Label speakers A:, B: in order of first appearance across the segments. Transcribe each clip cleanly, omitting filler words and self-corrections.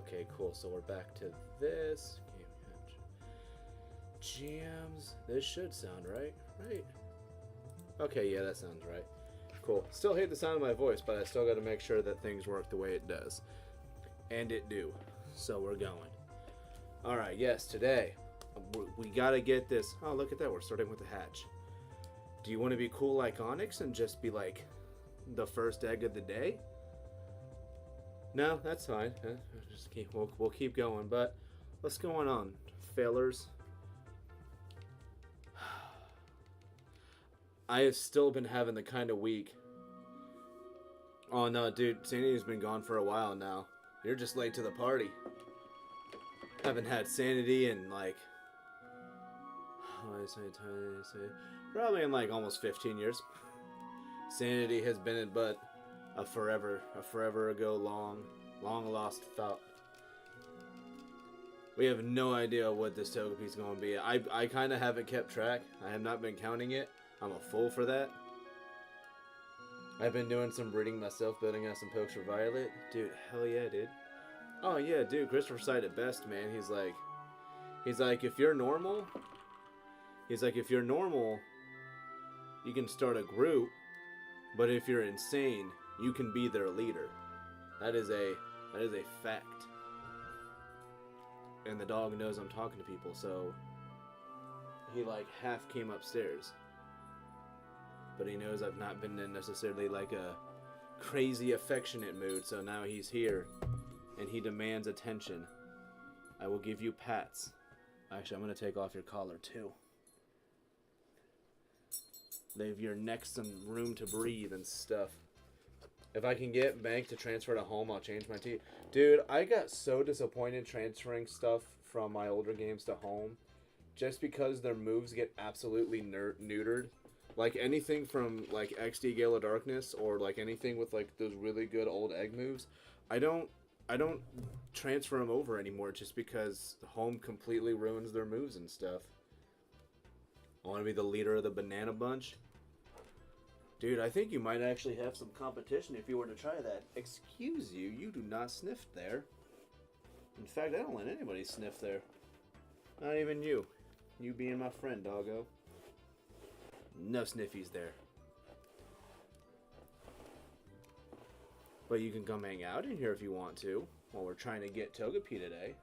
A: Okay, cool. So we're back to this. Jams. This should sound right. Right. Okay, yeah, that sounds right. Cool. Still hate the sound of my voice, but I still got to make sure that things work the way it does. And it do. So we're going. Alright, yes, today we gotta get this. Oh, look at that. We're starting with the hatch. Do you want to be cool like Onyx and just be like the first egg of the day? No, that's fine. Just we'll keep going. But what's going on, failers? I have still been having the kind of week. Oh no, dude, Sanity's been gone for a while now. You're just late to the party. Haven't had Sanity in like, probably in like almost 15 years. Sanity has been in but a forever ago long lost thought. We have no idea what this Togepi's going to be. I kind of haven't kept track. I have not been counting it. I'm a fool for that. I've been doing some breeding myself, building out some pokes for Violet. Dude, hell yeah, dude. Oh yeah, dude, Christopher said it best, man. He's like, if you're normal, you can start a group, but if you're insane, you can be their leader. That is a fact. And the dog knows I'm talking to people, so he like half came upstairs. But he knows I've not been in necessarily like a crazy affectionate mood, so now he's here and he demands attention. I will give you pats. Actually, I'm going to take off your collar too. Leave your neck some room to breathe and stuff. If I can get Bank to transfer to home, I'll change my team. Dude, I got so disappointed transferring stuff from my older games to home just because their moves get absolutely neutered. Like anything from like XD Gale of Darkness or like anything with like those really good old egg moves, I don't transfer them over anymore just because home completely ruins their moves and stuff. I want to be the leader of the banana bunch. Dude, I think you might actually have some competition if you were to try that. Excuse you, you do not sniff there. In fact, I don't let anybody sniff there. Not even you. You being my friend, doggo. No sniffies there. But you can come hang out in here if you want to, while we're trying to get Togepi today.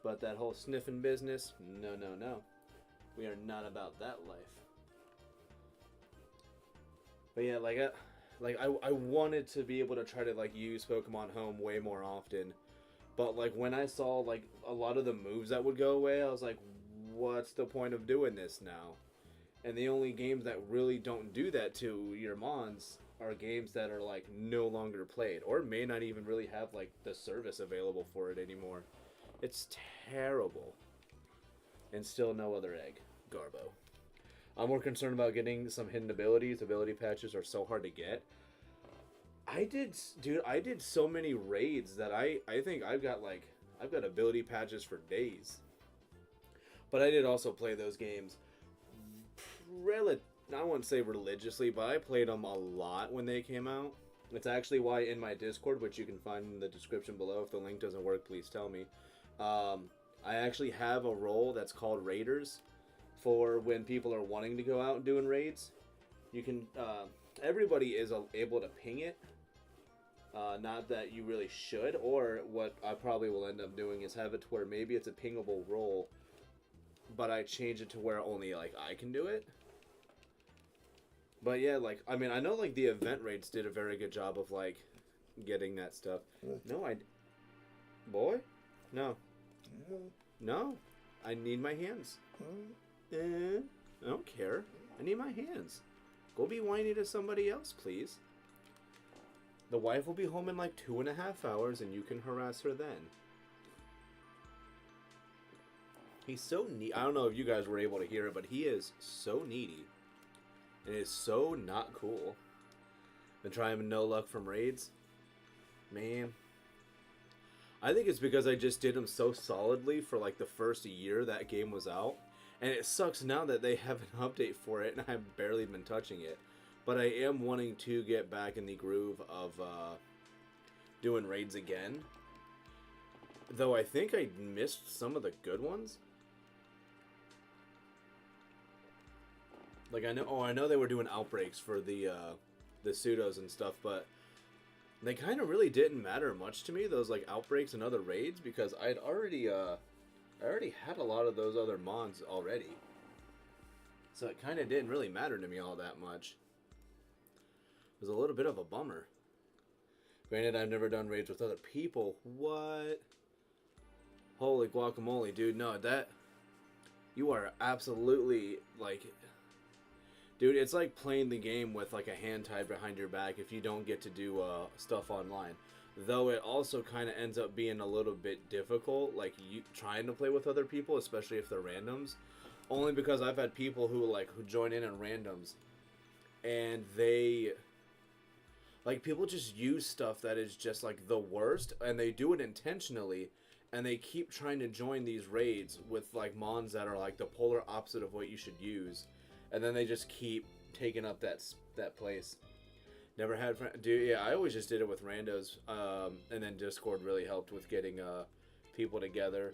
A: But that whole sniffing business, no. We are not about that life. But yeah, I wanted to be able to try to like use Pokemon Home way more often. But like when I saw like a lot of the moves that would go away, I was like, what's the point of doing this now? And the only games that really don't do that to your Mons are games that are like no longer played or may not even really have like the service available for it anymore. It's terrible. And still no other egg. Garbo. I'm more concerned about getting some hidden abilities. Ability patches are so hard to get. I did so many raids that I think I've got ability patches for days. But I did also play those games I wouldn't say religiously, but I played them a lot when they came out. It's actually why in my Discord, which you can find in the description below, if the link doesn't work, please tell me. I actually have a role that's called Raiders for when people are wanting to go out and doing raids. You can, everybody is able to ping it. Not that you really should, or what I probably will end up doing is have it to where maybe it's a pingable role, but I change it to where only like I can do it. But yeah, like, I mean, I know like the event raids did a very good job of like getting that stuff. No, boy? No. No. I need my hands. I don't care. I need my hands. Go be whiny to somebody else, please. The wife will be home in like 2.5 hours and you can harass her then. He's so neat. I don't know if you guys were able to hear it, but he is so needy. And it's so not cool. Been trying no luck from raids. Man. I think it's because I just did them so solidly for like the first year that game was out. And it sucks now that they have an update for it and I've barely been touching it. But I am wanting to get back in the groove of doing raids again. Though I think I missed some of the good ones. Like I know, I know they were doing outbreaks for the pseudos and stuff, but they kind of really didn't matter much to me. Those like outbreaks and other raids because I already had a lot of those other mons already, so it kind of didn't really matter to me all that much. It was a little bit of a bummer. Granted, I've never done raids with other people. What? Holy guacamole, dude! No, that you are absolutely like. Dude, it's like playing the game with like a hand tied behind your back if you don't get to do stuff online. Though it also kind of ends up being a little bit difficult, like you trying to play with other people, especially if they're randoms. Only because I've had people who join in randoms, and they like people just use stuff that is just like the worst, and they do it intentionally, and they keep trying to join these raids with like mons that are like the polar opposite of what you should use. And then they just keep taking up that place. Never had dude. Yeah, I always just did it with randos, and then Discord really helped with getting people together.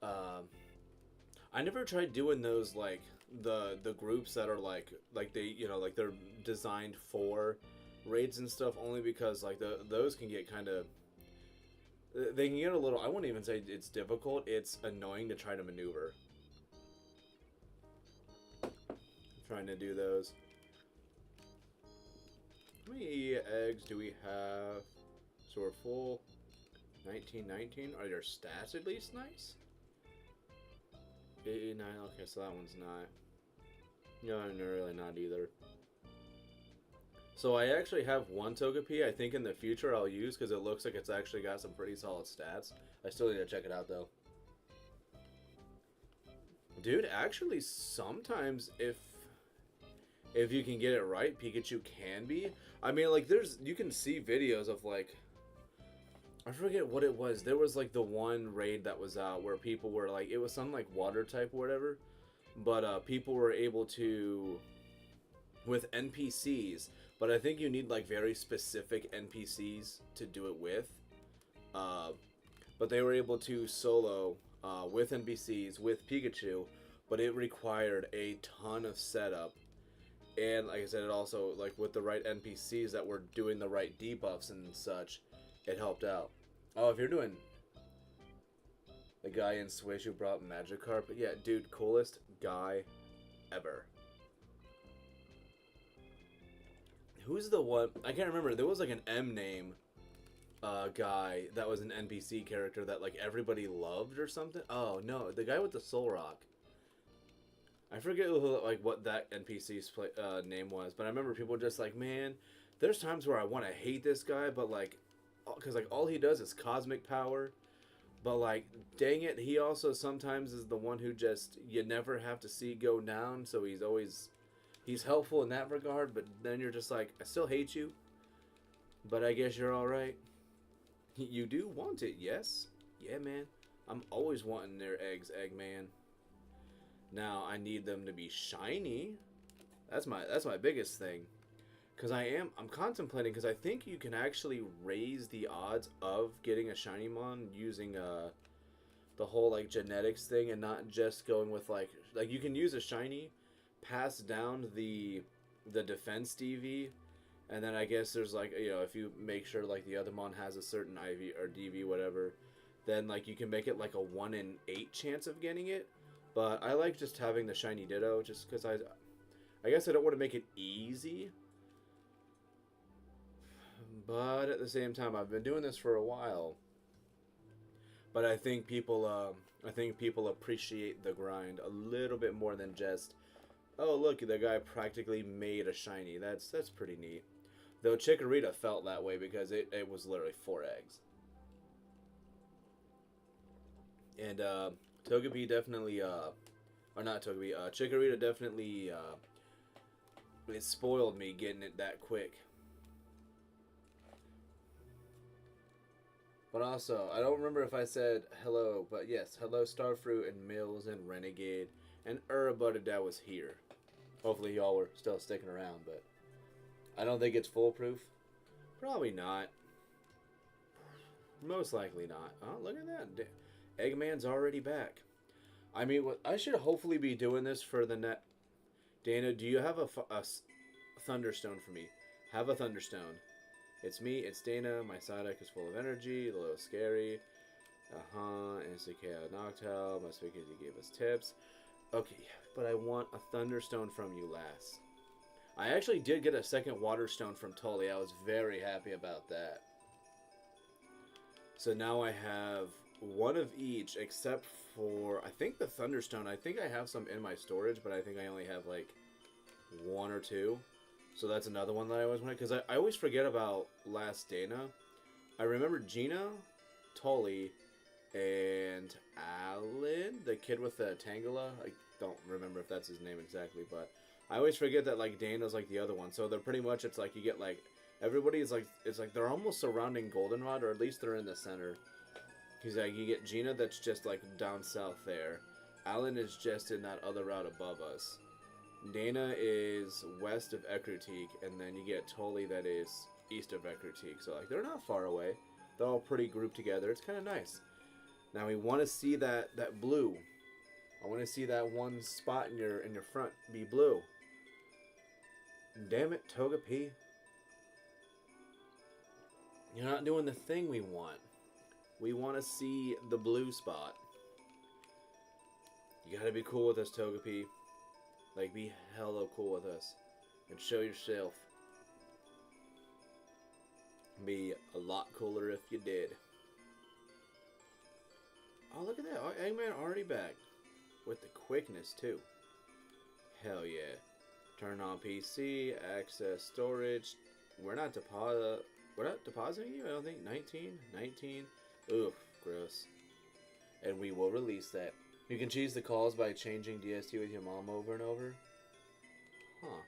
A: I never tried doing those like the groups that are like they like they're designed for raids and stuff. Only because like those can get kind of they can get a little. I wouldn't even say it's difficult. It's annoying to try to maneuver. Trying to do those. How many eggs do we have? So we're full. 1919. Are your stats at least nice? 89. Okay, so that one's not. No, really not either. So I actually have one Togepi. I think in the future I'll use because it looks like it's actually got some pretty solid stats. I still need to check it out though. Dude, actually, sometimes if you can get it right, Pikachu can be. I mean, like, you can see videos of, like, I forget what it was. There was, like, the one raid that was out where people were, like, it was some, like, water type or whatever. But, people were able to, with NPCs, but I think you need, like, very specific NPCs to do it with. But they were able to solo, with NPCs, with Pikachu, but it required a ton of setup. And like I said, it also, like, with the right NPCs that were doing the right debuffs and such, it helped out. Oh, if you're doing the guy in Swish who brought Magikarp, yeah, dude, coolest guy ever. Who's the one? I can't remember. There was like an M name guy that was an NPC character that like everybody loved or something. Oh no, the guy with the Soul Rock. I forget who, like what that NPC's name was, but I remember people were just like, man, there's times where I want to hate this guy, but like, because like all he does is cosmic power, but like, dang it, he also sometimes is the one who just you never have to see go down, so he's helpful in that regard, but then you're just like, I still hate you, but I guess you're all right. You do want it, yes? Yeah, man. I'm always wanting their eggs, Eggman. Now I need them to be shiny. That's my biggest thing, because I'm contemplating, because I think you can actually raise the odds of getting a shiny mon using the whole like genetics thing, and not just going with like you can use a shiny, pass down the defense DV, and then I guess there's like if you make sure like the other mon has a certain IV or DV whatever, then like you can make it like a 1 in 8 chance of getting it. But I like just having the shiny Ditto, just because I guess I don't want to make it easy. But at the same time, I've been doing this for a while. But I think people appreciate the grind a little bit more than just, oh look, the guy practically made a shiny. That's pretty neat. Though Chikorita felt that way because it was literally 4 eggs. And Togepi definitely, or not Togepi, Chikorita definitely, it spoiled me getting it that quick. But also, I don't remember if I said hello, but yes, hello Starfruit and Mills and Renegade, and everybody that was here. Hopefully y'all were still sticking around, but I don't think it's foolproof. Probably not. Most likely not. Oh, look at that. Eggman's already back. I mean, I should hopefully be doing this for the net. Dana, do you have a Thunderstone for me? Have a Thunderstone. It's me, it's Dana. My side deck is full of energy, a little scary. Instant KO Noctowl. Must be because you gave us tips. Okay, but I want a Thunderstone from you, lass. I actually did get a second Water Stone from Tully. I was very happy about that. So now I have one of each, except for, I think the Thunderstone. I think I have some in my storage, but I think I only have like one or two. So that's another one that I always wanted, because I always forget about last Dana. I remember Gina, Tully, and Alan, the kid with the Tangela. I don't remember if that's his name exactly, but I always forget that like Dana's like the other one. So they're pretty much, it's like you get like, everybody is like, it's like they're almost surrounding Goldenrod, or at least they're in the center. Because like you get Gina that's just like down south there. Alan is just in that other route above us. Dana is west of Ecruteak, and then you get Tully that is east of Ecruteak. So like they're not far away. They're all pretty grouped together. It's kind of nice. Now we want to see that blue. I want to see that one spot in your front be blue. Damn it, Togepi. You're not doing the thing we want. We want to see the blue spot. You gotta be cool with us, Togepi. Like, be hella cool with us. And show yourself. Be a lot cooler if you did. Oh, look at that. Eggman already back. With the quickness, too. Hell yeah. Turn on PC. Access storage. We're not depositing you, I don't think. 19? 19? Oof, gross. And we will release that. You can choose the calls by changing DST with your mom over and over. Huh.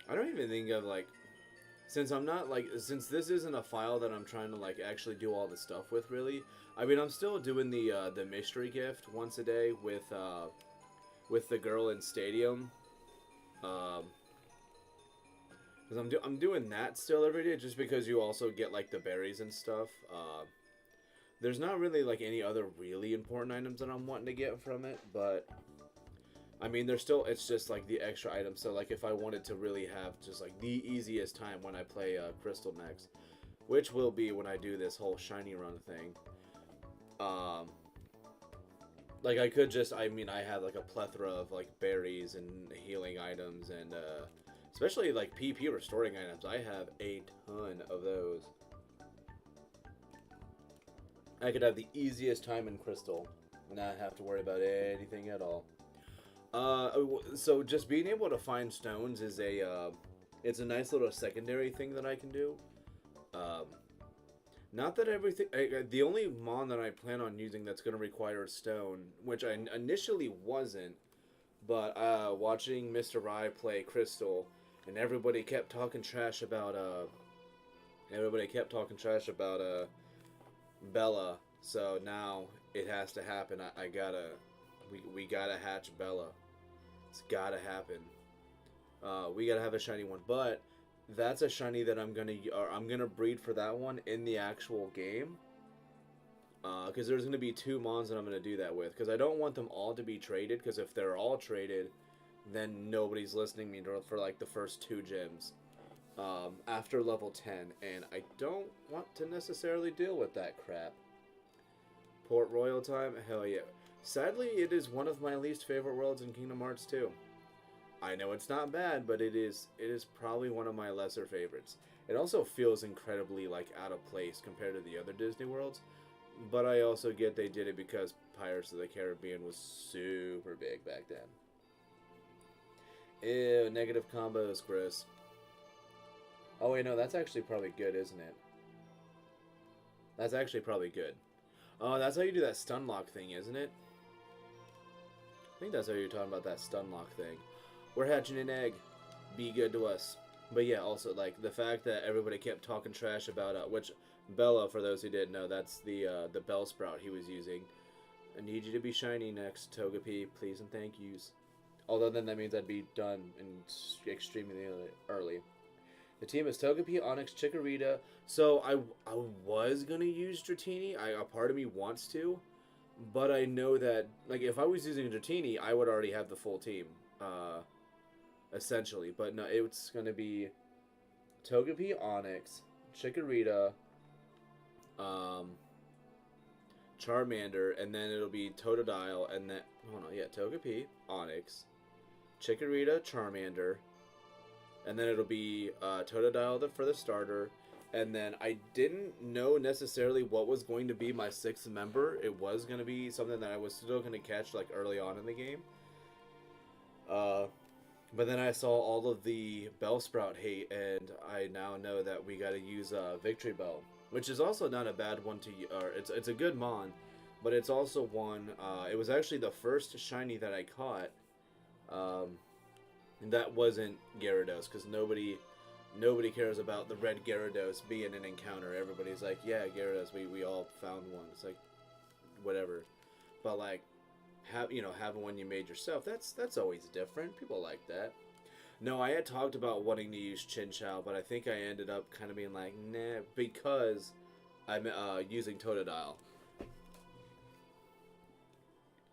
A: I don't even think of, like... Since I'm not, like... Since this isn't a file that I'm trying to, like, actually do all the stuff with, really. I mean, I'm still doing the mystery gift once a day with the girl in Stadium. Because I'm doing that still every day, just because you also get, like, the berries and stuff. There's not really, like, any other really important items that I'm wanting to get from it, but, I mean, there's still, it's just, like, the extra items, so, like, if I wanted to really have just, like, the easiest time when I play Crystal next, which will be when I do this whole shiny run thing, like, I could just, I mean, I have, like, a plethora of, like, berries and healing items, and, especially, like, PP restoring items. I have a ton of those. I could have the easiest time in Crystal, not have to worry about anything at all. So just being able to find stones is it's a nice little secondary thing that I can do. Not that everything, the only mon that I plan on using that's going to require a stone, which I initially wasn't, but watching Mr. Rye play Crystal, and everybody kept talking trash about Bella, so now it has to happen. We gotta hatch Bella. It's gotta happen. We gotta have a shiny one, but that's a shiny that I'm gonna breed for that one in the actual game. Because there's gonna be two mons that I'm gonna do that with. Because I don't want them all to be traded. Because if they're all traded, then nobody's listening to me for like the first two gyms. After level 10, and I don't want to necessarily deal with that crap. Port Royal time? Hell yeah. Sadly, it is one of my least favorite worlds in Kingdom Hearts 2. I know it's not bad, but it is probably one of my lesser favorites. It also feels incredibly, like, out of place compared to the other Disney worlds, but I also get they did it because Pirates of the Caribbean was super big back then. Ew, negative combos, Chris. Oh wait, no, that's actually probably good, isn't it? That's actually probably good. Oh, that's how you do that stun lock thing, isn't it? I think that's how you're talking about, that stun lock thing. We're hatching an egg. Be good to us. But yeah, also, like, the fact that everybody kept talking trash about, which, Bella, for those who didn't know, that's the Bellsprout he was using. I need you to be shiny next, Togepi, please and thank yous. Although then that means I'd be done and extremely early. The team is Togepi, Onix, Chikorita. So I was gonna use Dratini. A part of me wants to, but I know that like if I was using Dratini, I would already have the full team, essentially. But no, it's gonna be Togepi, Onix, Chikorita, um, Charmander, and then it'll be Totodile, and then hold on, yeah, Togepi, Onix, Chikorita, Charmander, and then it'll be Totodile for the starter. And then I didn't know necessarily what was going to be my sixth member. It was going to be something that I was still going to catch like early on in the game. But then I saw all of the Bellsprout hate, and I now know that we got to use Victory Bell, which is also not a bad one to. Or it's a good mon, but it's also one. It was actually the first shiny that I caught. And that wasn't Gyarados, because nobody cares about the red Gyarados being an encounter. Everybody's like, yeah, Gyarados, we all found one. It's like, whatever. But like, having one you made yourself, that's always different. People like that. No, I had talked about wanting to use Chinchou, but I think I ended up kind of being like, nah, because I'm using Totodile.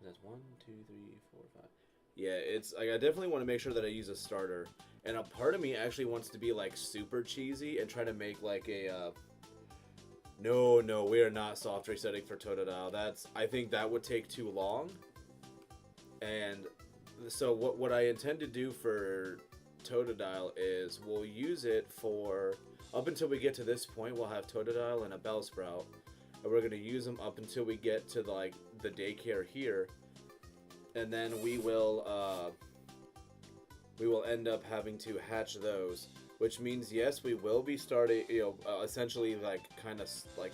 A: That's 1, 2, 3, 4, 5. Yeah, it's like I definitely want to make sure that I use a starter, and a part of me actually wants to be like super cheesy and try to make like a. No, we are not soft resetting for Totodile. I think that would take too long. And so what I intend to do for Totodile is we'll use it for up until we get to this point. We'll have Totodile and a Bellsprout, and we're gonna use them up until we get to like the daycare here. And then we will end up having to hatch those, which means yes, we will be starting, essentially like kind of like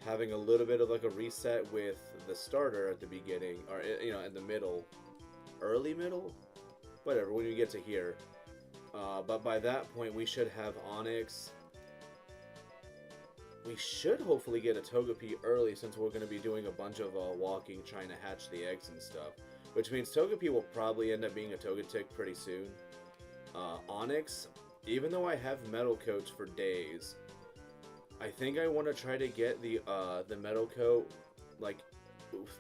A: having a little bit of like a reset with the starter at the beginning, or in the middle, early middle, whatever, when we get to here. But by that point, we should have Onix. We should hopefully get a Togepi early, since we're going to be doing a bunch of walking, trying to hatch the eggs and stuff. Which means Togepi will probably end up being a Togetic pretty soon. Onix, even though I have Metal Coats for days, I think I want to try to get the Metal Coat like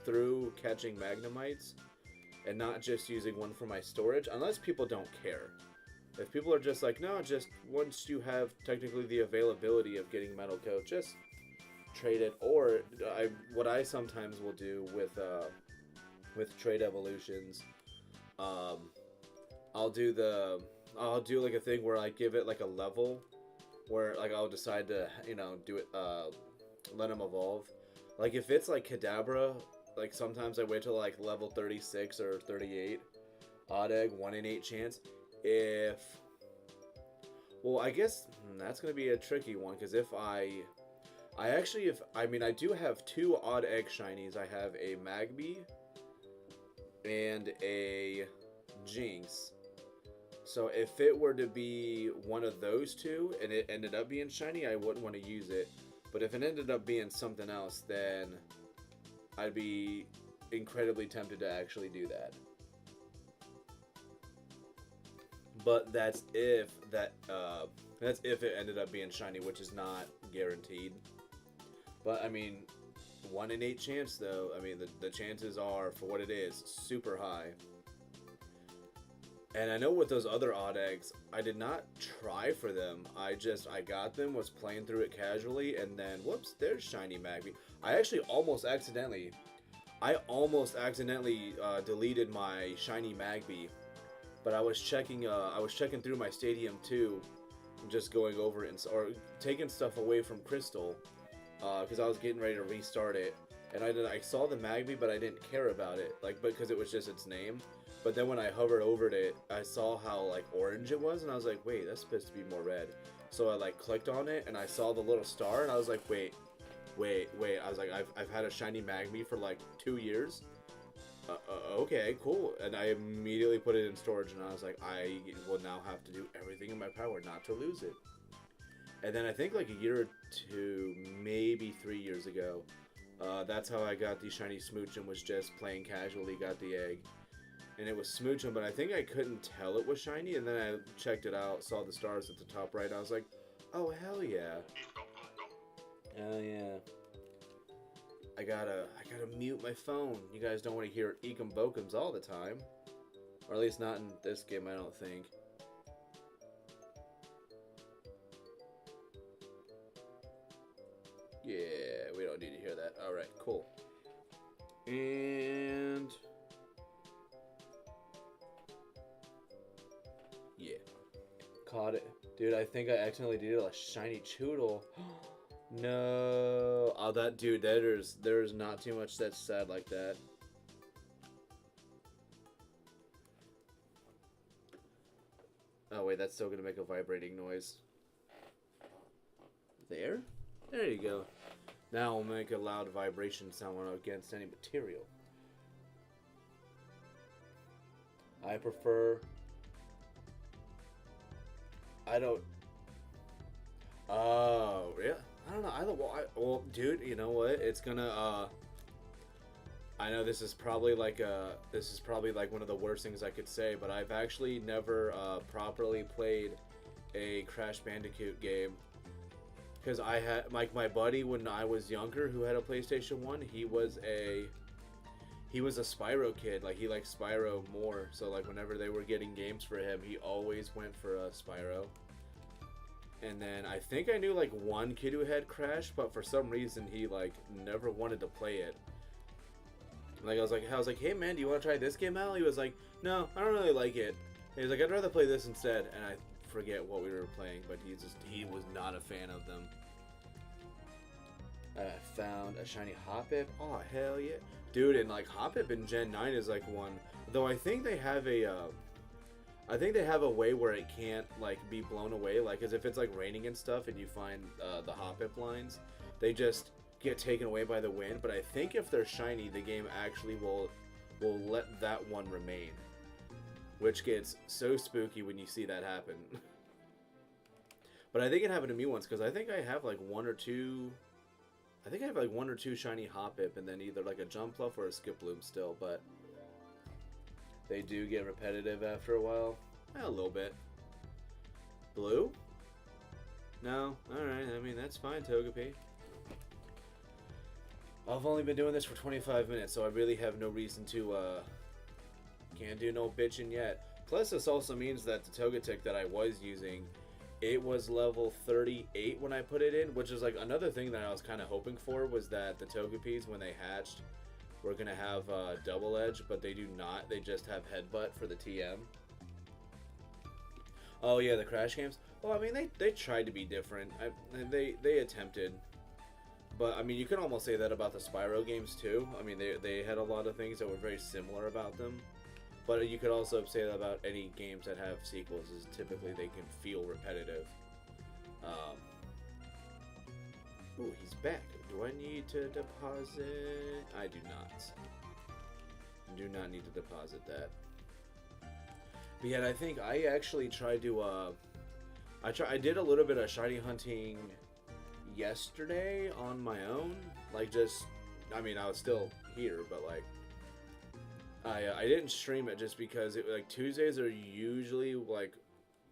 A: through catching Magnemites, and not just using one for my storage, unless people don't care. If people are just like, no, just once you have technically the availability of getting Metal Coat, just trade it. Or what I sometimes will do with trade evolutions, I'll do like a thing where I give it like a level, where like I'll decide to do it, let them evolve. Like if it's like Kadabra, like sometimes I wait till like level 36 or 38, odd egg, 1 in 8 chance. Well, I guess that's gonna be a tricky one, because if I do have 2 odd egg shinies. I have a Magby and a Jinx. So if it were to be one of those 2 and it ended up being shiny, I wouldn't want to use it. But if it ended up being something else, then I'd be incredibly tempted to actually do that. But that's if it ended up being shiny, which is not guaranteed. But I mean, 1 in 8 chance though. I mean, the chances are, for what it is, super high. And I know with those other odd eggs, I did not try for them. I got them, was playing through it casually, and then whoops, there's shiny Magby. I almost accidentally deleted my shiny Magby. But I was checking through my Stadium 2, just going over it or taking stuff away from Crystal, because I was getting ready to restart it, and I saw the Magby, but I didn't care about it, like, because it was just its name. But then when I hovered over it, I saw how like orange it was, and I was like, wait, that's supposed to be more red. So I like clicked on it, and I saw the little star, and I was like, wait. I was like, I've had a shiny Magby for like 2 years. Okay, cool. And I immediately put it in storage, and I was like, I will now have to do everything in my power not to lose it. And then I think like a year or 2, maybe 3 years ago, that's how I got the shiny Smooch, and was just playing casually, got the egg. and it was smooching, but I think I couldn't tell it was shiny, and then I checked it out, saw the stars at the top right, and I was like, oh, hell yeah. Hell yeah. I gotta mute my phone. You guys don't want to hear Ekum Bokums all the time. Or at least not in this game, I don't think. Yeah, we don't need to hear that. Alright, cool. And... yeah. Caught it. Dude, I think I accidentally did a shiny Choodle. No. Oh, that dude, there's not too much that's sad like that. Oh, wait, that's still gonna make a vibrating noise. There? There you go. Now we'll make a loud vibration sound against any material. I prefer... I don't... Oh, yeah. I don't know. Well, dude, you know what? It's gonna, I know this is probably like one of the worst things I could say, but I've actually never, properly played a Crash Bandicoot game. Because I had, like, my buddy when I was younger who had a PlayStation 1, he was a Spyro kid. Like, he liked Spyro more. So, like, whenever they were getting games for him, he always went for Spyro. And then I think I knew like one kid who had Crash, but for some reason he like never wanted to play it. Like I was like, hey man, do you want to try this game out? He was like, no, I don't really like it. He was like, I'd rather play this instead. And I forget what we were playing, but he was not a fan of them. I found a shiny Hoppip. Oh hell yeah, dude! And like Hoppip in Gen 9 is like one. Though I think they have a. I think they have a way where it can't, like, be blown away. Like, as if it's, like, raining and stuff and you find the Hoppip lines, they just get taken away by the wind. But I think if they're shiny, the game actually will let that one remain. Which gets so spooky when you see that happen. But I think it happened to me once, because I think I have, like, one or two... I think I have, like, one or two shiny Hoppip, and then either, like, a Jumpluff or a Skiploom still, but... they do get repetitive after a while. A little bit. Blue? No? Alright, I mean, that's fine, Togepi. I've only been doing this for 25 minutes, so I really have no reason to, can't do no bitching yet. Plus, this also means that the Togetic that I was using, it was level 38 when I put it in, which is, like, another thing that I was kind of hoping for, was that the Togepis, when they hatched, we're going to have double edge, but they do not. They just have headbutt for the TM. Oh yeah, the Crash games. Well, I mean, they tried to be different. They attempted. But, I mean, you can almost say that about the Spyro games, too. I mean, they had a lot of things that were very similar about them. But you could also say that about any games that have sequels, is typically they can feel repetitive. Ooh, he's back. Do I need to deposit? I do not. Do not need to deposit that. But yet, I think I actually tried to, I did a little bit of shiny hunting yesterday on my own. Like, just, I mean, I was still here, but, like, I didn't stream it just because, like, Tuesdays are usually, like,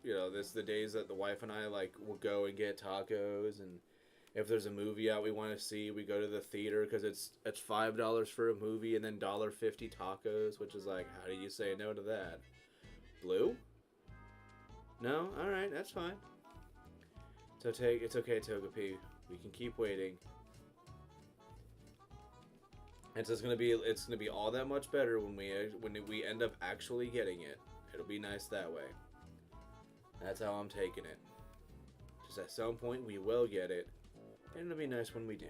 A: you know, this the days that the wife and I, like, will go and get tacos, and if there's a movie out we want to see, we go to the theater because it's $5 for a movie and then $1.50 tacos, which is like, how do you say no to that? Blue? No? Alright, that's fine. So it's okay, Togepi. We can keep waiting. It's just gonna be all that much better when we end up actually getting it. It'll be nice that way. That's how I'm taking it. Just at some point we will get it. And it'll be nice when we do.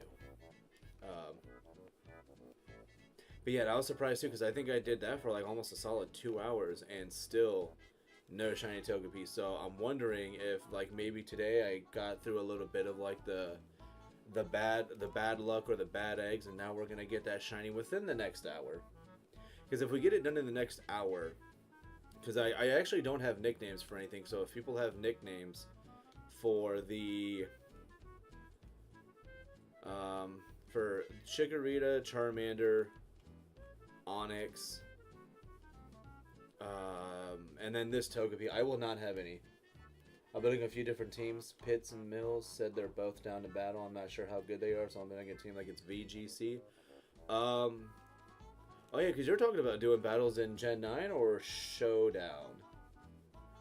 A: But yeah, I was surprised too, because I think I did that for like almost a solid 2 hours, and still no shiny Togepi. So I'm wondering if like maybe today I got through a little bit of like the bad luck or the bad eggs, and now we're gonna get that shiny within the next hour. Because if we get it done in the next hour, because I actually don't have nicknames for anything, so if people have nicknames for the for Chikorita, Charmander, Onyx, And then this Togepi, I will not have any. I'm building a few different teams. Pitts and Mills said they're both down to battle. I'm not sure how good they are, so I'm building a team like it's VGC. Oh yeah, because you're talking about doing battles in Gen 9 or Showdown.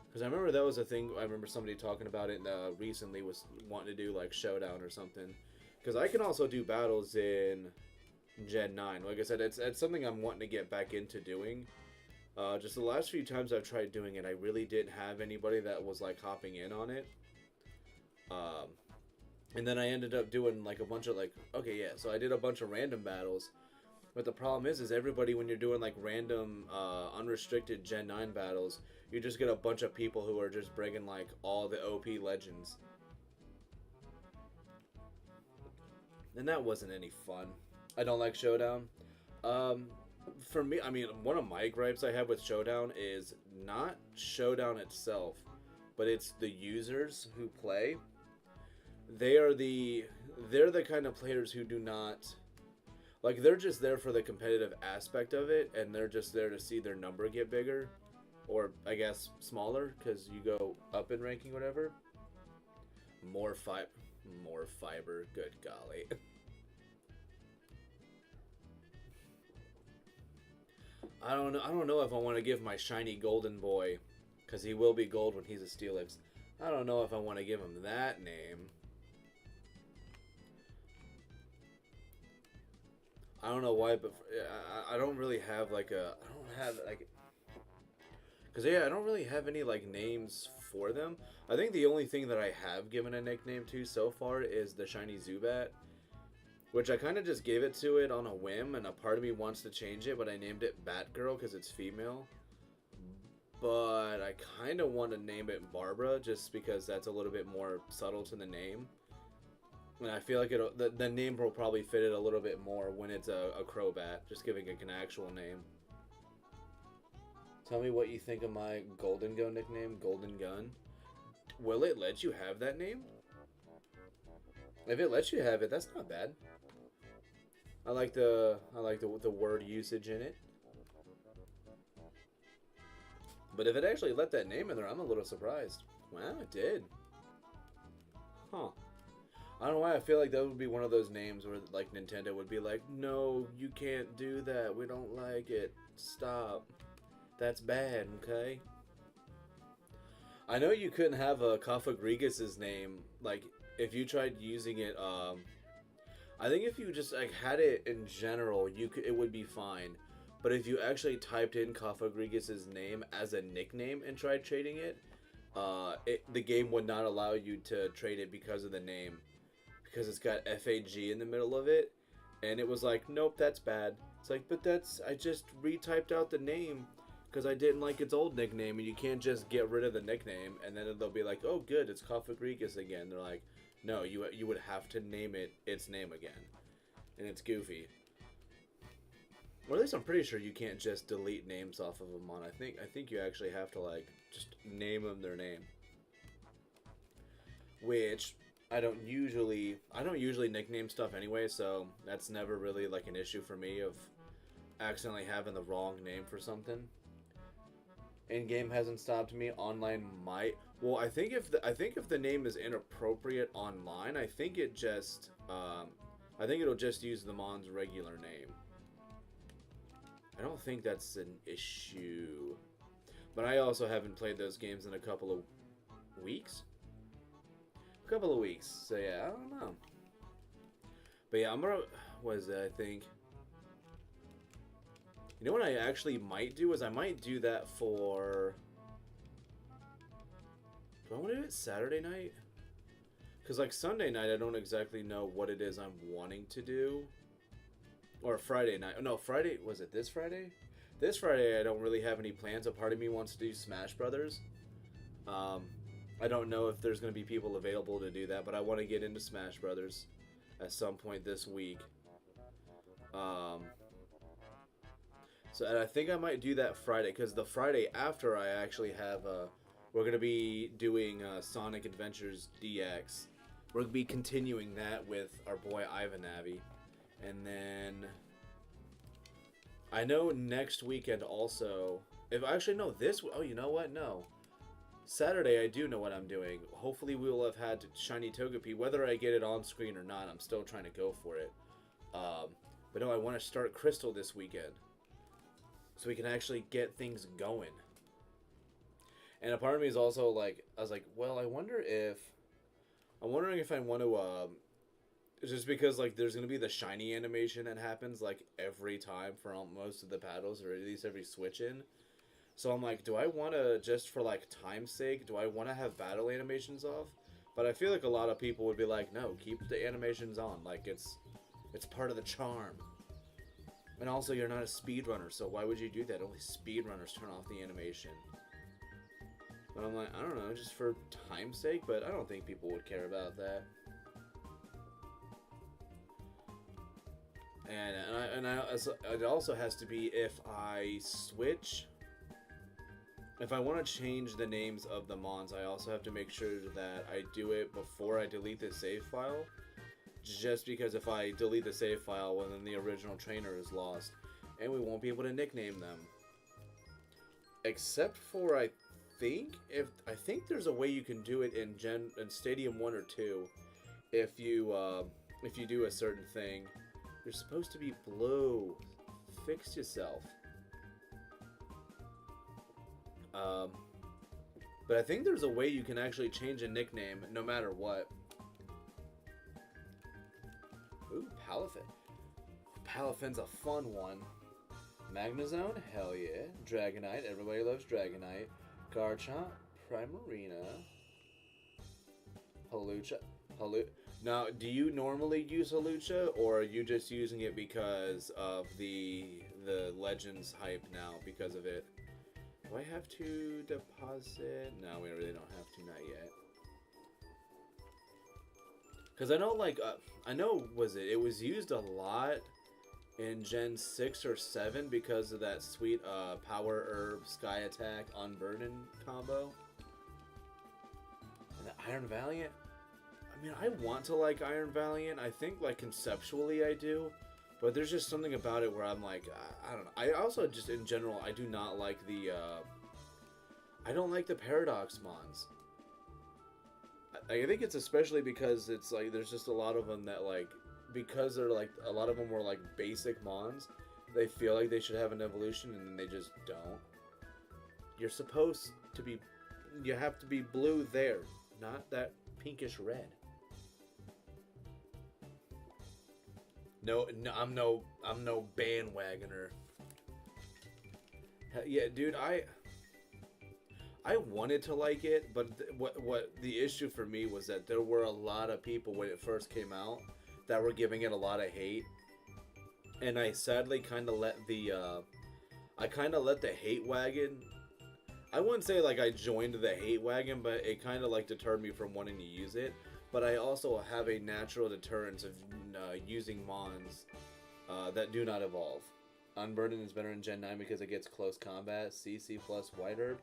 A: Because I remember that was a thing. I remember somebody talking about it recently, was wanting to do like Showdown or something. Because I can also do battles in Gen 9. Like I said, it's something I'm wanting to get back into doing. Just the last few times I've tried doing it, I really didn't have anybody that was like hopping in on it. And then I ended up doing like a bunch of like, okay, yeah, so I did a bunch of random battles. But the problem is everybody, when you're doing like random, unrestricted Gen 9 battles, you just get a bunch of people who are just bringing like all the OP legends. And that wasn't any fun. I don't like Showdown. For me, I mean, one of my gripes I have with Showdown is not Showdown itself, but it's the users who play. They're the kind of players who do not, like, they're just there for the competitive aspect of it, and they're just there to see their number get bigger, or I guess smaller, because you go up in ranking, whatever. More fiber, good golly. I don't know if I want to give my shiny golden boy, because he will be gold when he's a Steelix. I don't know if I want to give him that name. I don't know why, but I don't really have like a, I don't have like, because yeah, I don't really have any like names for them. I think the only thing that I have given a nickname to so far is the shiny Zubat, which I kind of just gave it to it on a whim, and a part of me wants to change it, but I named it Batgirl because it's female. But I kind of want to name it Barbara just because that's a little bit more subtle to the name. And I feel like the name will probably fit it a little bit more when it's a Crobat, just giving it an actual name. Tell me what you think of my Golden Go nickname, Golden Gun. Will it let you have that name? If it lets you have it, that's not bad. I like the word usage in it. But if it actually let that name in there, I'm a little surprised. Wow, it did. Huh. I don't know why I feel like that would be one of those names where like Nintendo would be like, no, you can't do that. We don't like it. Stop. That's bad, okay? I know you couldn't have a Kafagrigas' name, like, if you tried using it, I think if you just like had it in general, it would be fine. But if you actually typed in Kafagrigas' name as a nickname and tried trading it, the game would not allow you to trade it because of the name. Because it's got FAG in the middle of it. And it was like, nope, that's bad. It's like, but I just retyped out the name because I didn't like its old nickname, and you can't just get rid of the nickname and then they'll be like, oh good, it's Kafagrigas again. They're like, no, you would have to name it its name again. And it's goofy. Or at least I'm pretty sure you can't just delete names off of them on. I think you actually have to like just name them their name. Which I don't usually nickname stuff anyway, so that's never really like an issue for me of accidentally having the wrong name for something. In-game hasn't stopped me. Online might. Well, I think if the name is inappropriate online, I think it'll just use the mon's regular name. I don't think that's an issue. But I also haven't played those games in a couple of weeks. So yeah, I don't know. But yeah, I'm gonna, what is that, I think? You know what I actually might do is I might do that for... Do I want to do it Saturday night? Because like Sunday night, I don't exactly know what it is I'm wanting to do. Or Friday night. Oh, no, Friday. Was it this Friday? This Friday, I don't really have any plans. A part of me wants to do Smash Brothers. I don't know if there's going to be people available to do that, but I want to get into Smash Brothers at some point this week. So and I think I might do that Friday, because the Friday after I actually have we're going to be doing Sonic Adventures DX. We're going to be continuing that with our boy Ivan Navi. And then I know next weekend also, If actually no, oh, you know what? No. Saturday, I do know what I'm doing. Hopefully, we will have had shiny Togepi. Whether I get it on screen or not, I'm still trying to go for it. But no, I want to start Crystal this weekend, so we can actually get things going. And a part of me is also like, I was like, well, I'm wondering if I want to, just because like there's gonna be the shiny animation that happens like every time for most of the battles, or at least every switch in. So I'm like, do I want to, just for like time's sake, do I want to have battle animations off? But I feel like a lot of people would be like, no, keep the animations on. Like it's part of the charm. And also, you're not a speedrunner, so why would you do that? Only speedrunners turn off the animation. But I'm like, I don't know, just for time's sake, but I don't think people would care about that. And it also has to be if I switch. If I want to change the names of the mons, I also have to make sure that I do it before I delete the save file. Just because if I delete the save file, well, then the original trainer is lost, and we won't be able to nickname them. Except for I think there's a way you can do it in Stadium 1 or 2. If you do a certain thing, you're supposed to be blue. Fix yourself. But I think there's a way you can actually change a nickname no matter what. Ooh, Palafin. Palafin's a fun one. Magnezone? Hell yeah. Dragonite. Everybody loves Dragonite. Garchomp. Primarina. Hawlucha. Now, do you normally use Hawlucha, or are you just using it because of the Legends hype now because of it? Do I have to deposit? No, we really don't have to, not yet. Because I know, like, it was used a lot in Gen 6 or 7 because of that sweet Power Herb, Sky Attack, Unburden combo. And the Iron Valiant? I mean, I want to like Iron Valiant. I think, like, conceptually I do. But there's just something about it where I'm like, I don't know. I also just, in general, I do not like I don't like the Paradox Mons. I think it's especially because it's like, there's just a lot of them that, like, because they're like, a lot of them were like basic Mons, they feel like they should have an evolution and then they just don't. You're supposed to be, you have to be blue there, not that pinkish red. No, I'm no bandwagoner. Yeah, dude, I wanted to like it, but what the issue for me was that there were a lot of people when it first came out that were giving it a lot of hate, and I sadly kind of let the hate wagon. I wouldn't say like I joined the hate wagon, but it kind of like deterred me from wanting to use it. But I also have a natural deterrence of using Mons that do not evolve. Unburden is better in Gen 9 because it gets close combat. CC plus White Herb.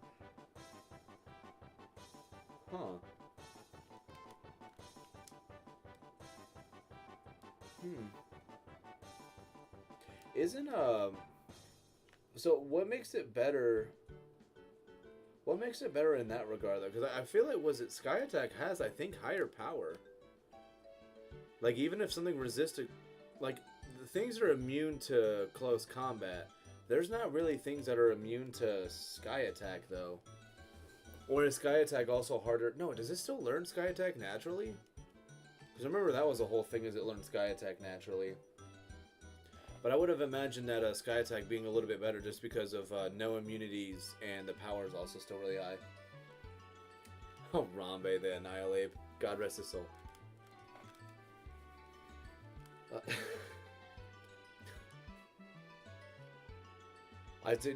A: Huh. Isn't so what makes it better? What makes it better in that regard, though? Because I feel it Sky Attack has, I think, higher power. Like, even if something resisted, like, the things are immune to close combat. There's not really things that are immune to Sky Attack, though. Or is Sky Attack also harder? No, does it still learn Sky Attack naturally? Because remember, that was the whole thing, is it learned Sky Attack naturally. But I would have imagined that Sky Attack being a little bit better just because of no immunities, and the power is also still really high. Oh, Rambe the Annihilate. God rest his soul.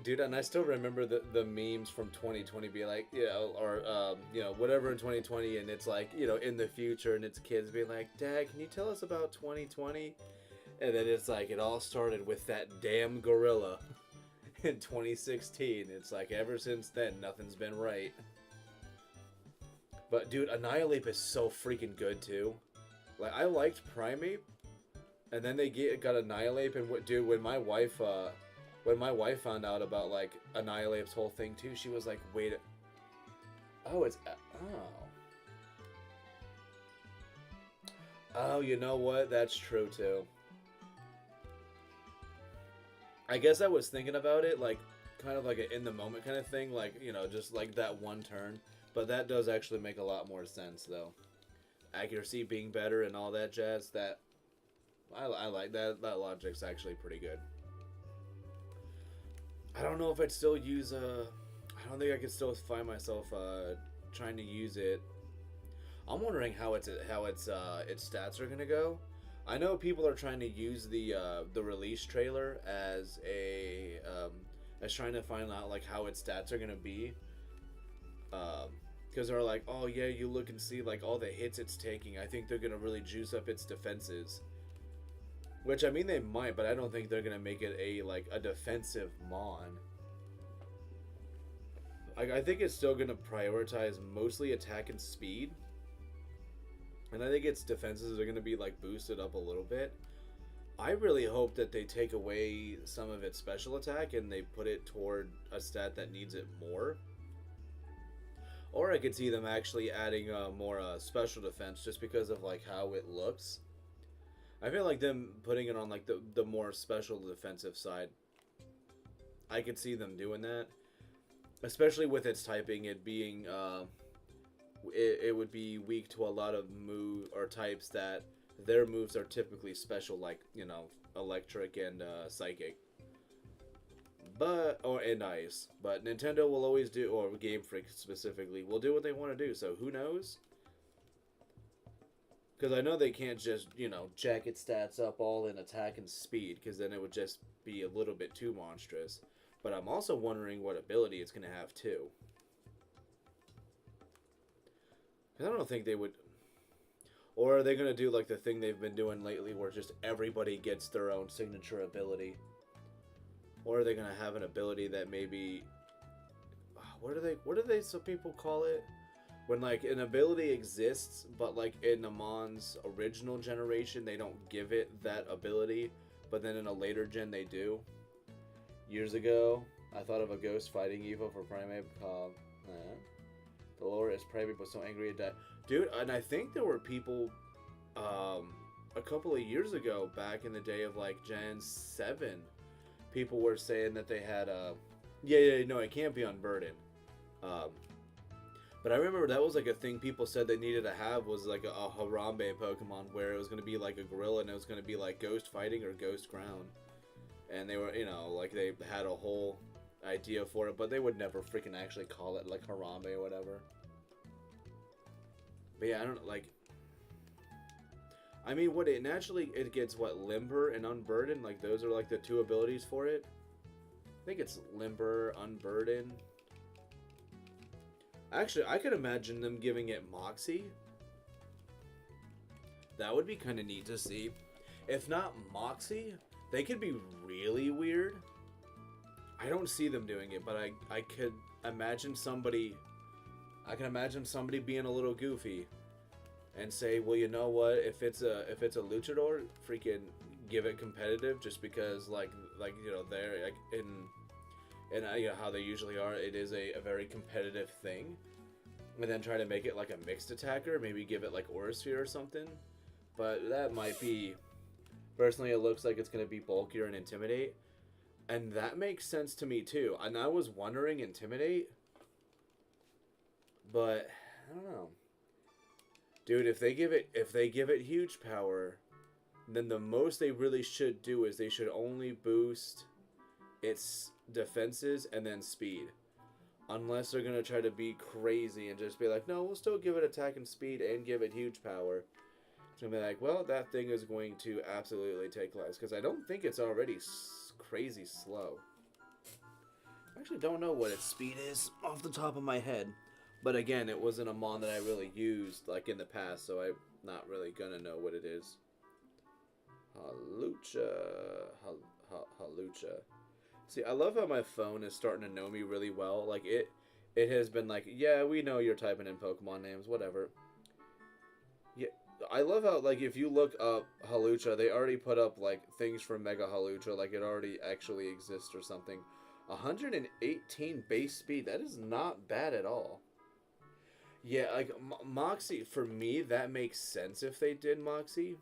A: Dude, and I still remember the memes from 2020 be like, you know, or, you know, whatever in 2020, and it's like, you know, in the future, and it's kids being like, Dad, can you tell us about 2020? And then it's like, it all started with that damn gorilla in 2016. It's like, ever since then, nothing's been right. But, dude, Annihilate is so freaking good, too. Like, I liked Primeape, and then they got Annihilate, and dude, when my wife, When my wife found out about, like, Annihilape's whole thing, too, she was like, wait... Oh, it's... Oh. Oh, you know what? That's true, too. I guess I was thinking about it, like, kind of like an in-the-moment kind of thing, like, you know, just like that one turn. But that does actually make a lot more sense, though. Accuracy being better and all that jazz, that... I like that. That logic's actually pretty good. I don't know if I'd still use, I don't think I could still find myself, trying to use it. I'm wondering how its stats are gonna go. I know people are trying to use the release trailer as as trying to find out, like, how its stats are gonna be. Because they're like, oh yeah, you look and see, like, all the hits it's taking. I think they're gonna really juice up its defenses. Which, I mean, they might, but I don't think they're gonna make it a defensive mon. I think it's still gonna prioritize mostly attack and speed. And I think its defenses are gonna be, like, boosted up a little bit. I really hope that they take away some of its special attack and they put it toward a stat that needs it more. Or I could see them actually adding more special defense just because of, like, how it looks. I feel like them putting it on, like, the more special defensive side. I could see them doing that. Especially with its typing, it being, it would be weak to a lot of move or types that their moves are typically special, like, you know, electric and psychic. And ice. But Nintendo will always do, or Game Freak specifically, will do what they want to do, so who knows? Because I know they can't just, you know, jack its stats up all in attack and speed, because then it would just be a little bit too monstrous. But I'm also wondering what ability it's going to have, too. Because I don't think they would... Or are they going to do, like, the thing they've been doing lately, where just everybody gets their own signature ability? Or are they going to have an ability that maybe... What do they some people call it? When, like, an ability exists, but, like, in Amon's original generation, they don't give it that ability, but then in a later gen, they do. Years ago, I thought of a ghost fighting Evo for Primate called... The lore is Primate was so angry it died. Dude, and I think there were people, a couple of years ago, back in the day of, like, Gen 7, people were saying that they had, no, it can't be unburdened. But I remember that was, like, a thing people said they needed to have was, like, a Harambe Pokemon where it was going to be, like, a gorilla and it was going to be, like, ghost fighting or ghost ground. And they were, you know, like, they had a whole idea for it, but they would never freaking actually call it, like, Harambe or whatever. But yeah, I don't, like... I mean, what it naturally, it gets, what, Limber and Unburden? Like, those are, like, the two abilities for it? I think it's Limber, Unburden... Actually, I could imagine them giving it Moxie. That would be kind of neat to see. If not Moxie, they could be really weird. I don't see them doing it, but I could imagine somebody... I can imagine somebody being a little goofy and say, well, you know what? If it's a luchador, freaking give it competitive, just because like you know they're like and you know how they usually are. It is a very competitive thing, and then try to make it like a mixed attacker. Maybe give it like Aura Sphere or something. But that might be. Personally, it looks like it's going to be bulkier and Intimidate, and that makes sense to me too. And I was wondering Intimidate. But I don't know, dude. If they give it huge power, then the most they really should do is they should only boost its defenses and then speed, unless they're gonna try to be crazy and just be like, no, we'll still give it attack and speed and give it huge power. It's gonna be like, well, that thing is going to absolutely take less because I don't think it's already crazy slow. I actually don't know what its speed is off the top of my head. But again, it wasn't a mon that I really used like in the past, so I'm not really gonna know what it is. Halucha. Halucha. See, I love how my phone is starting to know me really well. Like, it has been like, yeah, we know you're typing in Pokemon names, whatever. Yeah, I love how, like, if you look up Halucha, they already put up, like, things for Mega Halucha, like it already actually exists or something. 118 base speed, that is not bad at all. Yeah, like, Moxie, for me, that makes sense if they did Moxie.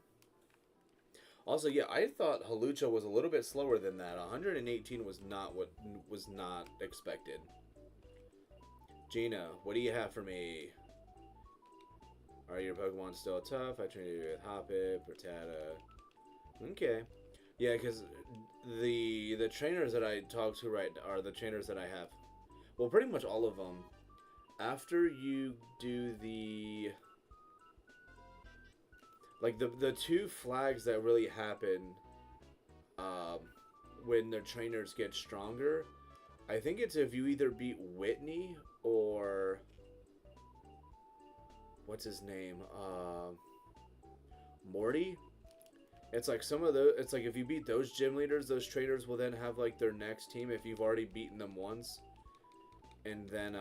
A: Also, yeah, I thought Halucha was a little bit slower than that. 118 was not what was not expected. Gina, what do you have for me? Are your Pokemon still tough? I trained you with Hoppip, Rattata. Okay. Yeah, because the trainers that I talk to right are the trainers that I have. Well, pretty much all of them. After you do the... Like, the two flags that really happen um, when their trainers get stronger, I think it's if you either beat Whitney or... What's his name? Morty? It's like some of the... It's like if you beat those gym leaders, those trainers will then have, like, their next team if you've already beaten them once. And then,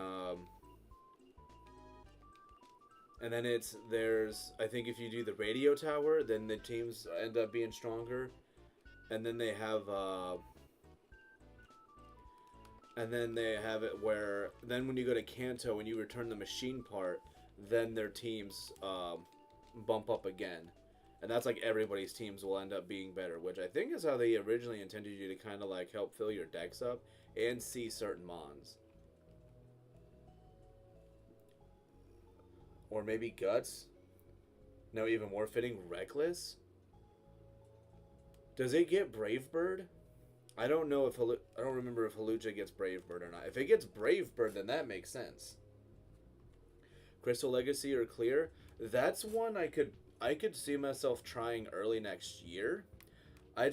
A: and then I think if you do the radio tower, then the teams end up being stronger. And then they have, it where, then when you go to Kanto and you return the machine part, then their teams, bump up again. And that's like everybody's teams will end up being better, which I think is how they originally intended you to kind of like help fill your decks up and see certain mons. Or maybe Guts? No, even more fitting, Reckless? Does it get Brave Bird? I don't know if I don't remember if Halucha gets Brave Bird or not. If it gets Brave Bird, then that makes sense. Crystal Legacy or Clear? That's one I could see myself trying early next year. I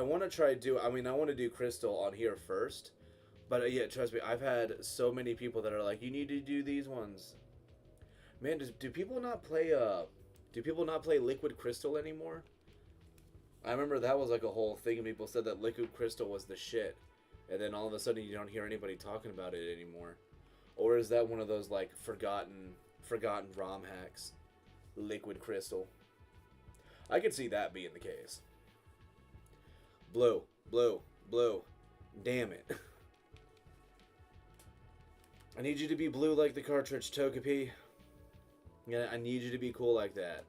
A: want to try I want to do Crystal on here first. But yeah, trust me, I've had so many people that are like, you need to do these ones. Man, do people not play Liquid Crystal anymore? I remember that was like a whole thing, and people said that Liquid Crystal was the shit, and then all of a sudden you don't hear anybody talking about it anymore. Or is that one of those like forgotten ROM hacks? Liquid Crystal. I could see that being the case. Blue. Damn it. I need you to be blue like the cartridge, Togepi. Yeah, I need you to be cool like that.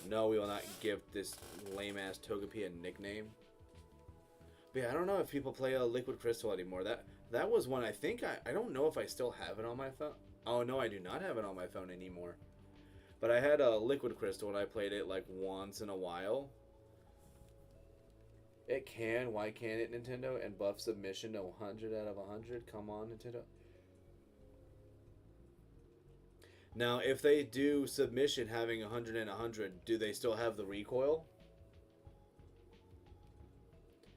A: No, we will not give this lame-ass Togepi a nickname. But yeah, I don't know if people play Liquid Crystal anymore. That was one I think I don't know if I still have it on my phone. Oh no, I do not have it on my phone anymore. But I had a Liquid Crystal and I played it like once in a while. It can. Why can't it, Nintendo? And buff submission to 100 out of 100. Come on, Nintendo. Now, if they do submission having 100 and 100, do they still have the recoil?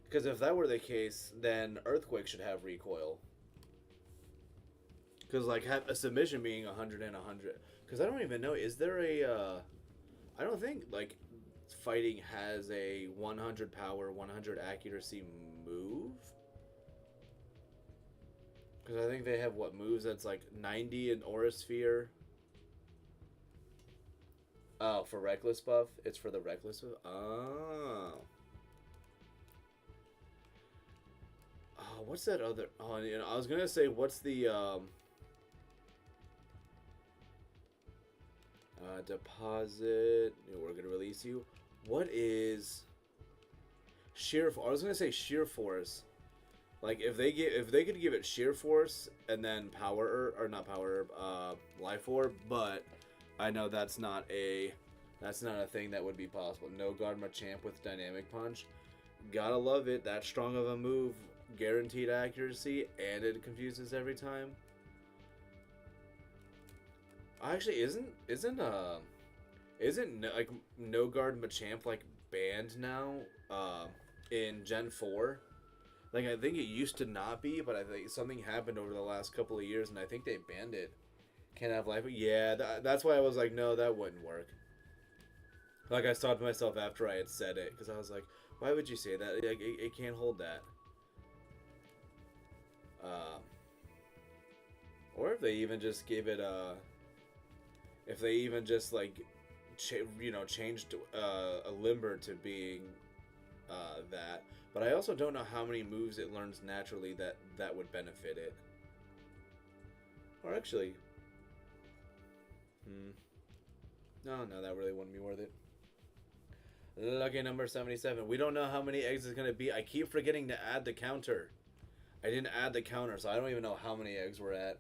A: Because if that were the case, then Earthquake should have recoil. Because, like, have a submission being 100 and 100. Because I don't even know, is there a, I don't think, like, fighting has a 100 power, 100 accuracy move? Because I think they have, what, moves that's, like, 90 in Aura Sphere. Oh, for Reckless buff? It's for the Reckless buff? Oh. Oh, what's that other... Oh, you know, I was going to say, what's the... deposit. We're going to release you. What is... Sheer... I was going to say Sheer Force. Like, if they could give it Sheer Force and then Power... Or not Power... Life Orb, but... I know that's not a thing that would be possible. No guard Machamp with Dynamic Punch. Gotta love it. That strong of a move, guaranteed accuracy, and it confuses every time. Actually, isn't like no guard Machamp like banned now in Gen 4? Like I think it used to not be, but I think something happened over the last couple of years, and I think they banned it. Can't have life. Yeah, that's why I was like, no, that wouldn't work. Like, I stopped myself after I had said it, because I was like, why would you say that? Like, it can't hold that. Or if they even just gave it, if they even just, like, changed a Limber to being that. But I also don't know how many moves it learns naturally that would benefit it. Or actually, no, that really wouldn't be worth it. Lucky number 77. We don't know how many eggs it's going to be. I keep forgetting to add the counter. I didn't add the counter, so I don't even know how many eggs we're at.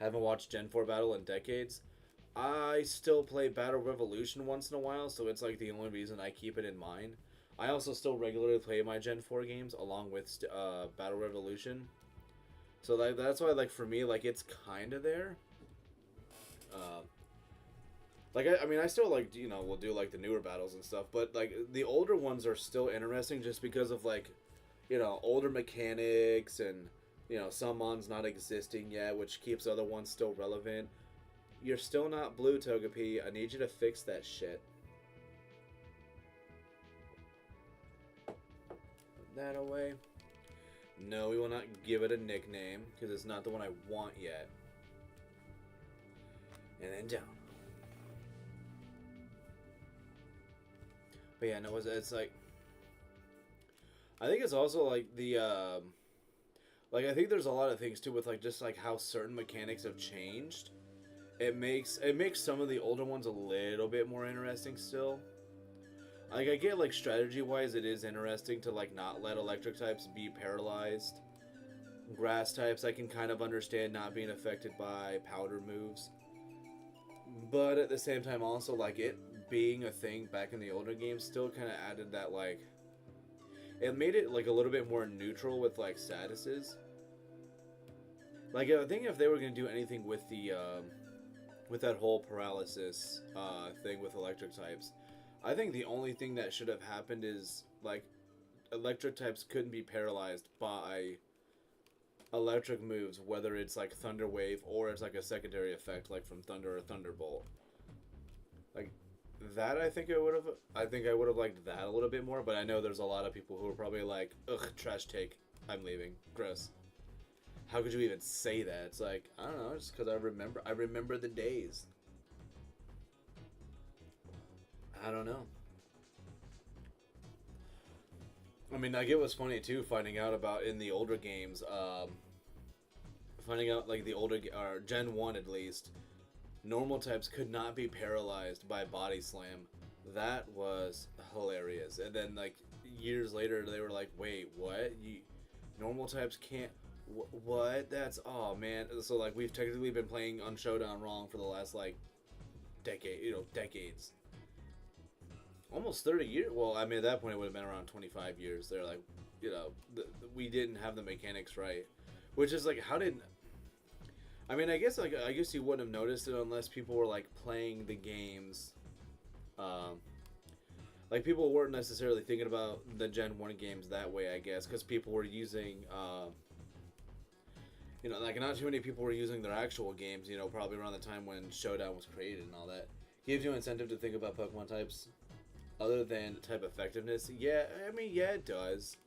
A: Haven't watched Gen 4 Battle in decades. I still play Battle Revolution once in a while, so it's like the only reason I keep it in mind. I also still regularly play my Gen 4 games along with Battle Revolution. So that's why, like, for me, like, it's kind of there. Like, I mean, I still, like, will do, like, the newer battles and stuff, but, like, the older ones are still interesting just because of, like, older mechanics and, some mons not existing yet, which keeps other ones still relevant. You're still not blue, Togepi. I need you to fix that shit. Put that away. No, we will not give it a nickname, because it's not the one I want yet. And then down. But yeah, no, it's like... I think it's also, like, the, like, I think there's a lot of things, too, with, like, just, like, how certain mechanics have changed. It makes some of the older ones a little bit more interesting still. Like, I get, like, strategy-wise, it is interesting to, like, not let electric types be paralyzed. Grass types, I can kind of understand not being affected by powder moves. But at the same time, also, like, it being a thing back in the older games still kind of added that, like, it made it, like, a little bit more neutral with, like, statuses. Like, I think if they were going to do anything with the, with that whole paralysis, thing with electric types, I think the only thing that should have happened is, like, electric types couldn't be paralyzed by electric moves, whether it's, like, Thunder Wave or it's, like, a secondary effect, like, from Thunder or Thunderbolt. Like, that I think I would have liked that a little bit more, but I know there's a lot of people who are probably like, ugh, trash take, I'm leaving, gross. How could you even say that? It's like, I don't know, just because I remember the days. I don't know. I mean, like, it was funny too, finding out about in the older games, finding out, like, the older, or Gen 1 at least, normal types could not be paralyzed by Body Slam. That was hilarious. And then, like, years later, they were like, wait, what? Normal types can't... What? That's... Oh, man. So, like, we've technically been playing on Showdown wrong for the last, like, decades. Almost 30 years. Well, I mean, at that point, it would have been around 25 years. They're like, we didn't have the mechanics right. Which is, like, how did... I mean, I guess you wouldn't have noticed it unless people were, like, playing the games. Like, people weren't necessarily thinking about the Gen 1 games that way, I guess, because people were using, like, not too many people were using their actual games, probably around the time when Showdown was created and all that. Gives you incentive to think about Pokemon types other than type effectiveness. Yeah, I mean, yeah, it does.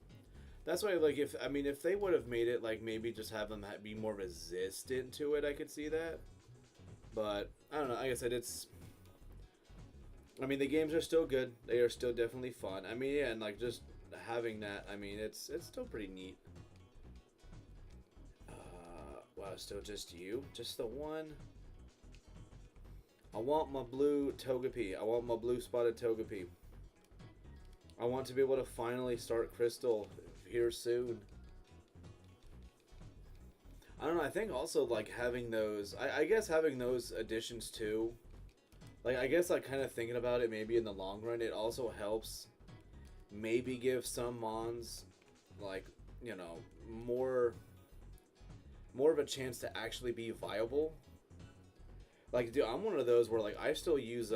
A: That's why, like, if they would have made it, like, maybe just have them be more resistant to it, I could see that. But, I don't know, like I said, I mean, the games are still good. They are still definitely fun. I mean, yeah, and, like, just having that, I mean, it's still pretty neat. Wow, still just you? Just the one? I want my blue Togepi. I want my blue spotted Togepi. I want to be able to finally start Crystal here soon. I don't know, I think also, like, having those... I guess having those additions, too... Like, I guess, like, kind of thinking about it, maybe in the long run, it also helps maybe give some mons, like, more of a chance to actually be viable. Like, dude, I'm one of those where, like, I still use,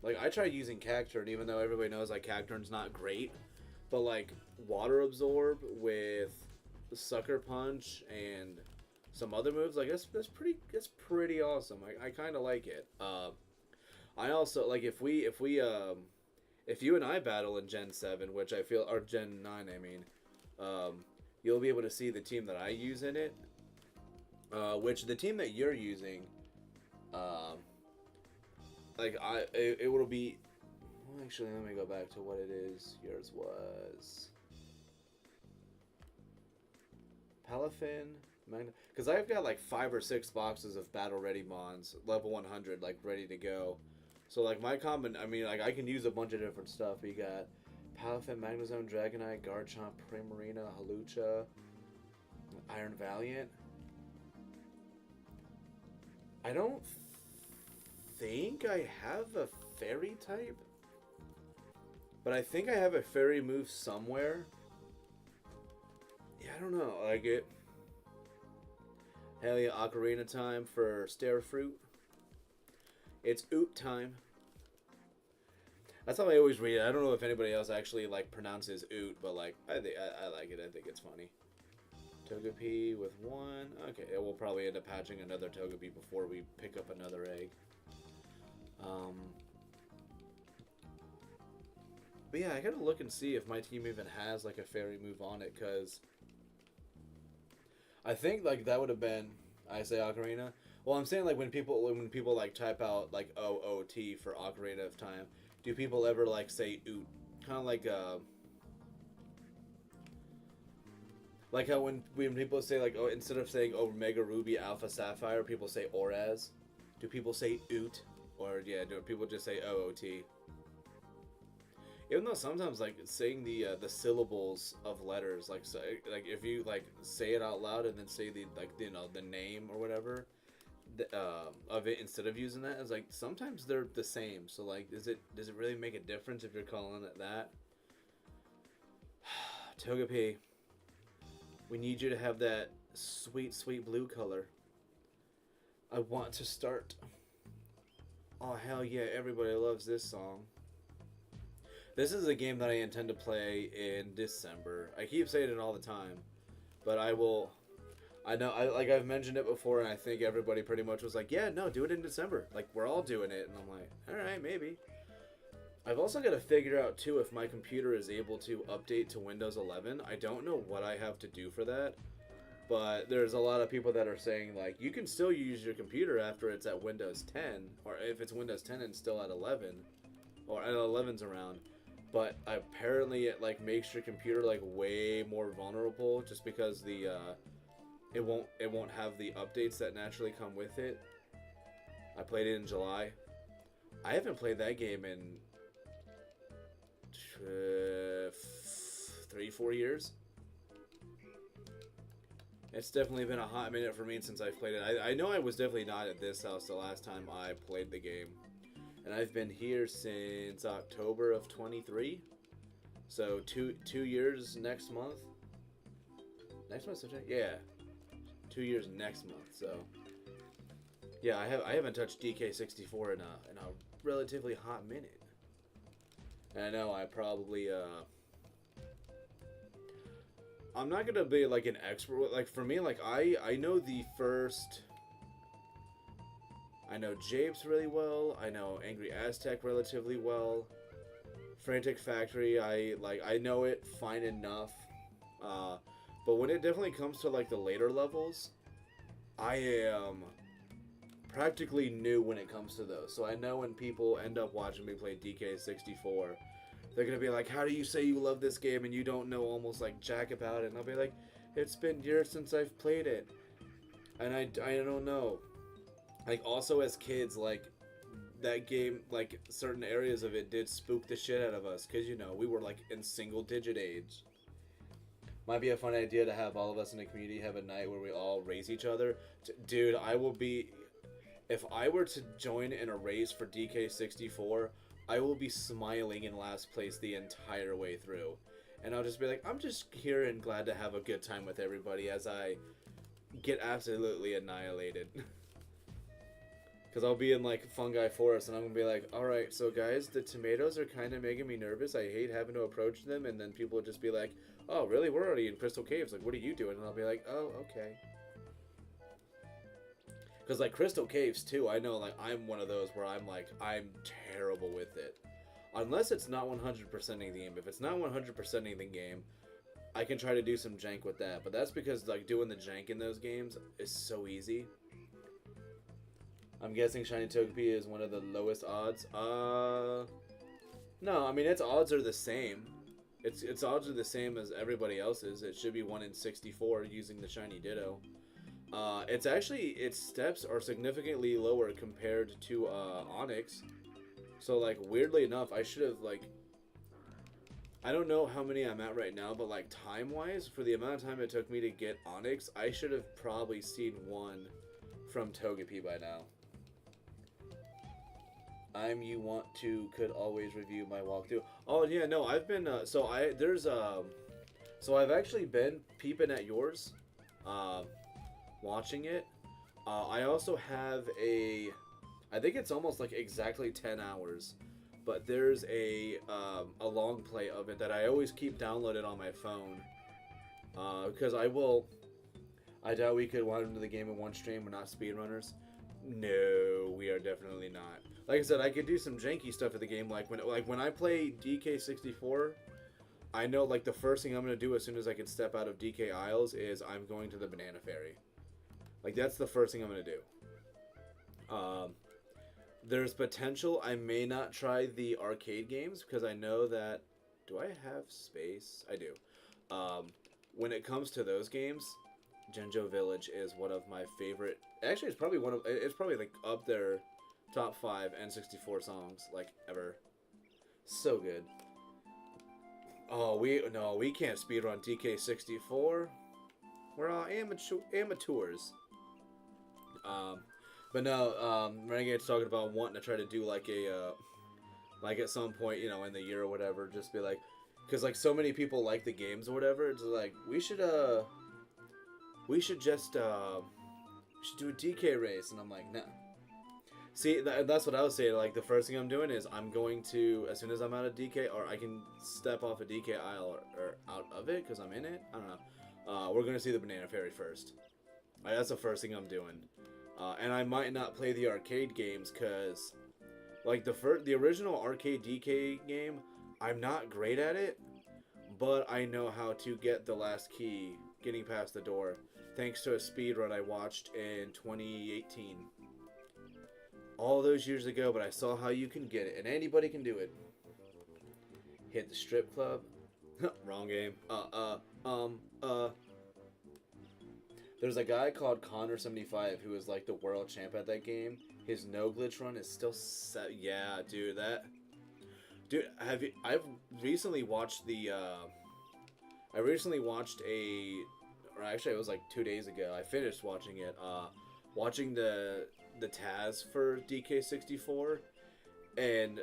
A: like, I tried using Cacturne, even though everybody knows, like, Cacturne's not great. But, like, Water Absorb with Sucker Punch and some other moves, like, that's pretty awesome. I kind of like it. I also, like, if you and I battle in Gen 7, which I feel, or Gen 9, I mean, you'll be able to see the team that I use in it. Which, the team that you're using, like it will be. Well, actually, let me go back to what it is. Yours was Palafin, Magna, because I've got like 5 or 6 boxes of battle ready mons, level 100, like ready to go. So like my common, I mean, like I can use a bunch of different stuff. You got Palafin, Magnezone, Dragonite, Garchomp, Primarina, Halucha, Iron Valiant. I don't think I have a fairy type, but I think I have a fairy move somewhere. Yeah, I don't know. Like it. Hell yeah, Ocarina time for Starfruit. It's oot time. That's how I always read it. I don't know if anybody else actually like pronounces oot, but like I like it. I think it's funny. Togepi with 1. Okay, we'll probably end up hatching another Togepi before we pick up another egg. But yeah, I gotta look and see if my team even has like a fairy move on it, because I think like that would have been, I say Ocarina. Well, I'm saying like when people like type out like OOT for Ocarina of Time, do people ever like say oot? Kind of like how when people say like, oh, instead of saying Omega Ruby Alpha Sapphire, people say Oraz. Do people say oot? Or yeah, do people just say OOT? Even though sometimes like saying the syllables of letters, like like if you like say it out loud and then say the like the name or whatever of it instead of using that, it's like sometimes they're the same. So like, does it really make a difference if you're calling it that? Togepi, we need you to have that sweet, sweet blue color. I want to start. Oh, hell yeah, everybody loves this song. This is a game that I intend to play in December. I keep saying it all the time, but I will. I know, like I've mentioned it before, and I think everybody pretty much was like, yeah, no, do it in December. Like, we're all doing it, and I'm like, alright, maybe. I've also got to figure out, too, if my computer is able to update to Windows 11. I don't know what I have to do for that, but there's a lot of people that are saying, like, you can still use your computer after it's at Windows 10, or if it's Windows 10 and still at 11, or at 11's around, but apparently it, like, makes your computer, like, way more vulnerable, just because the, it won't have the updates that naturally come with it. I played it in July. I haven't played that game in 3-4 years. It's definitely been a hot minute for me since I've played it. I know I was definitely not at this house the last time I played the game. And I've been here since October of 23. So two years next month. Next month, yeah. 2 years next month, so yeah, I haven't touched DK64 in a relatively hot minute. And I know I probably I'm not gonna be like an expert. Like for me, like I know the first. I know Japes really well. I know Angry Aztec relatively well. Frantic Factory, I know it fine enough. But when it definitely comes to like the later levels, I am practically new when it comes to those. So I know when people end up watching me play DK64, they're gonna be like, "How do you say you love this game and you don't know almost like jack about it?" And I'll be like, "It's been years since I've played it, and I don't know." Like also as kids, like that game, like certain areas of it did spook the shit out of us, because you know we were like in single digit age. Might be a fun idea to have all of us in the community have a night where we all race each other. Dude, I will be... If I were to join in a race for DK64, I will be smiling in last place the entire way through. And I'll just be like, I'm just here and glad to have a good time with everybody as I get absolutely annihilated. Because I'll be in, like, Fungi Forest, and I'm going to be like, alright, so guys, the tomatoes are kind of making me nervous. I hate having to approach them, and then people will just be like, oh, really? We're already in Crystal Caves. Like, what are you doing? And I'll be like, oh, okay. Because, like, Crystal Caves, too, I know, like, I'm one of those where I'm, like, I'm terrible with it. Unless it's not 100%ing the game. If it's not 100%ing the game, I can try to do some jank with that. But that's because, like, doing the jank in those games is so easy. I'm guessing Shiny Togepi is one of the lowest odds. No, I mean its odds are the same. Its odds are the same as everybody else's. It should be 1 in 64 using the Shiny Ditto. It's actually its steps are significantly lower compared to Onyx. So like weirdly enough, I should have like I don't know how many I'm at right now, but like time wise, for the amount of time it took me to get Onyx, I should have probably seen one from Togepi by now. You want to could always review my walkthrough. Oh yeah, no, I've been so I've actually been peeping at yours, watching it. I also have I think it's almost like exactly 10 hours, but there's a long play of it that I always keep downloaded on my phone, because I doubt we could wind into the game in one stream. We're not speedrunners. No, we are definitely not. Like I said, I could do some janky stuff at the game. Like when I play DK64, I know like the first thing I'm gonna do as soon as I can step out of DK Isles is I'm going to the Banana Ferry. Like that's the first thing I'm gonna do. There's potential I may not try the arcade games because I know that. Do I have space? I do. When it comes to those games, Genjo Village is one of my favorite. Actually, it's probably like up there, top 5 N64 songs like ever. So good. Oh, we can't speedrun DK64. We're all amateurs. But no, Renegade's talking about wanting to try to do like like at some point, you know, in the year or whatever, just be like, because like so many people like the games or whatever, it's like we should just we should do a DK race, and I'm like, nah. See, that's what I was saying. Like the first thing I'm doing is I'm going to, as soon as I'm out of DK, or I can step off a DK aisle or out of it because I'm in it. I don't know. We're gonna see the Banana Ferry first. That's the first thing I'm doing. And I might not play the arcade games because, like the original arcade DK game, I'm not great at it, but I know how to get the last key, getting past the door, thanks to a speed run I watched in 2018. All those years ago, but I saw how you can get it, and anybody can do it. Hit the strip club. Wrong game. There's a guy called Connor75 who is like the world champ at that game. His no glitch run is still yeah, dude. Dude, I've recently watched or actually it was like 2 days ago. I finished watching it. Watching the Taz for DK64, and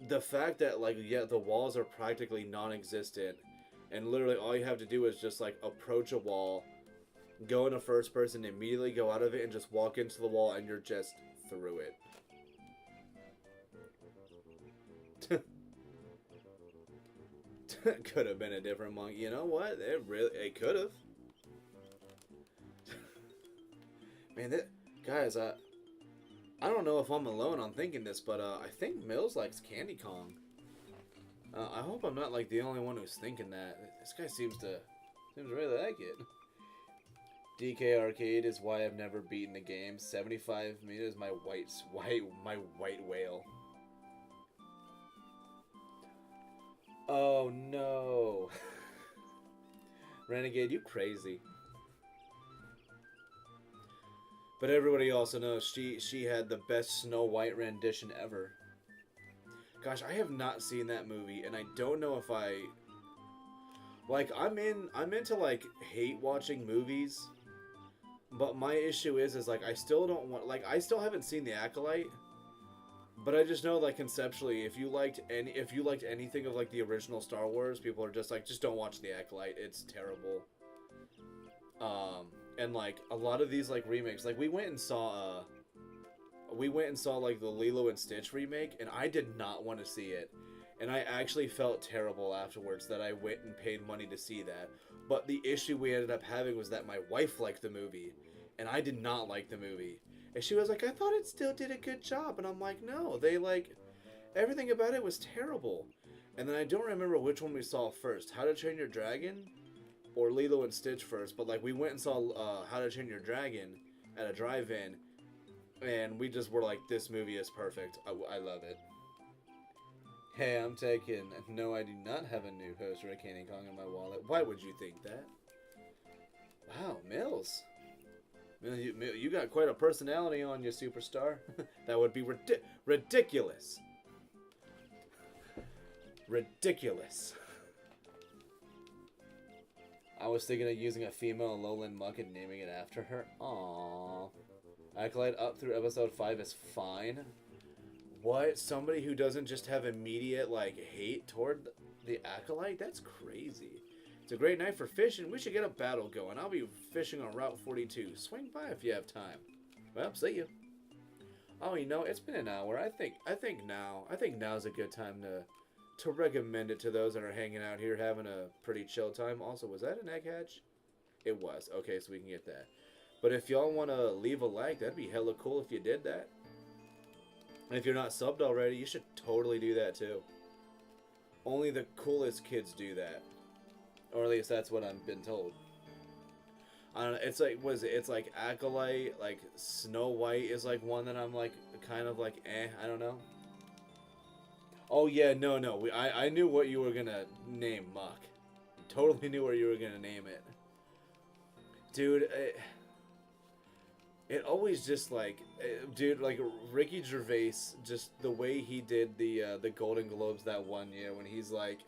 A: the fact that like the walls are practically non-existent, and literally all you have to do is just like approach a wall, go into first person, immediately go out of it, and just walk into the wall, and you're just through it. Could have been a different monk. You know what? It could have. Man, guys, I don't know if I'm alone on thinking this, but I think Mills likes Candy Kong. I hope I'm not like the only one who's thinking that. This guy seems really like it. DK Arcade is why I've never beaten the game. 75 meters, my white whale. Oh no. Renegade, you crazy. But everybody also knows she had the best Snow White rendition ever. Gosh, I have not seen that movie, and I don't know if like I'm into like hate watching movies, but my issue is like I still don't want, like I still haven't seen The Acolyte, but I just know like conceptually if you liked anything of like the original Star Wars, people are just like, just don't watch The Acolyte, it's terrible. And like a lot of these like remakes, like we went and saw like the Lilo and Stitch remake, and I did not want to see it, and I actually felt terrible afterwards that I went and paid money to see that. But the issue we ended up having was that my wife liked the movie, and I did not like the movie, and she was like, I thought it still did a good job, and I'm like, no, they like everything about it was terrible. And then I don't remember which one we saw first, How to Train Your Dragon or Lilo and Stitch first, but like we went and saw How to Train Your Dragon at a drive-in, And we just were like, this movie is perfect. I love it. Hey, I'm taking... No, I do not have a new poster of Candy Kong in my wallet. Why would you think that? Wow, Mills. You got quite a personality on you, superstar. That would be ridiculous. Ridiculous. I was thinking of using a female lowland muck and naming it after her. Aww. Acolyte up through episode 5 is fine. What? Somebody who doesn't just have immediate, like, hate toward the Acolyte? That's crazy. It's a great night for fishing. We should get a battle going. I'll be fishing on Route 42. Swing by if you have time. Well, see you. Oh, you know, it's been an hour. I think now's a good time to recommend it to those that are hanging out here having a pretty chill time. Also, was that an egg hatch? It was. Okay, so we can get that. But if y'all want to leave a like, that'd be hella cool if you did that. And if you're not subbed already, you should totally do that too. Only the coolest kids do that. Or at least that's what I've been told. I don't know, it's like, it's like Acolyte, like Snow White is like one that I'm like, kind of like, I don't know. Oh yeah, no, I knew what you were gonna name Muck. Totally knew where you were gonna name it. Dude, it always just like, dude, like Ricky Gervais, just the way he did the Golden Globes that one year when he's like,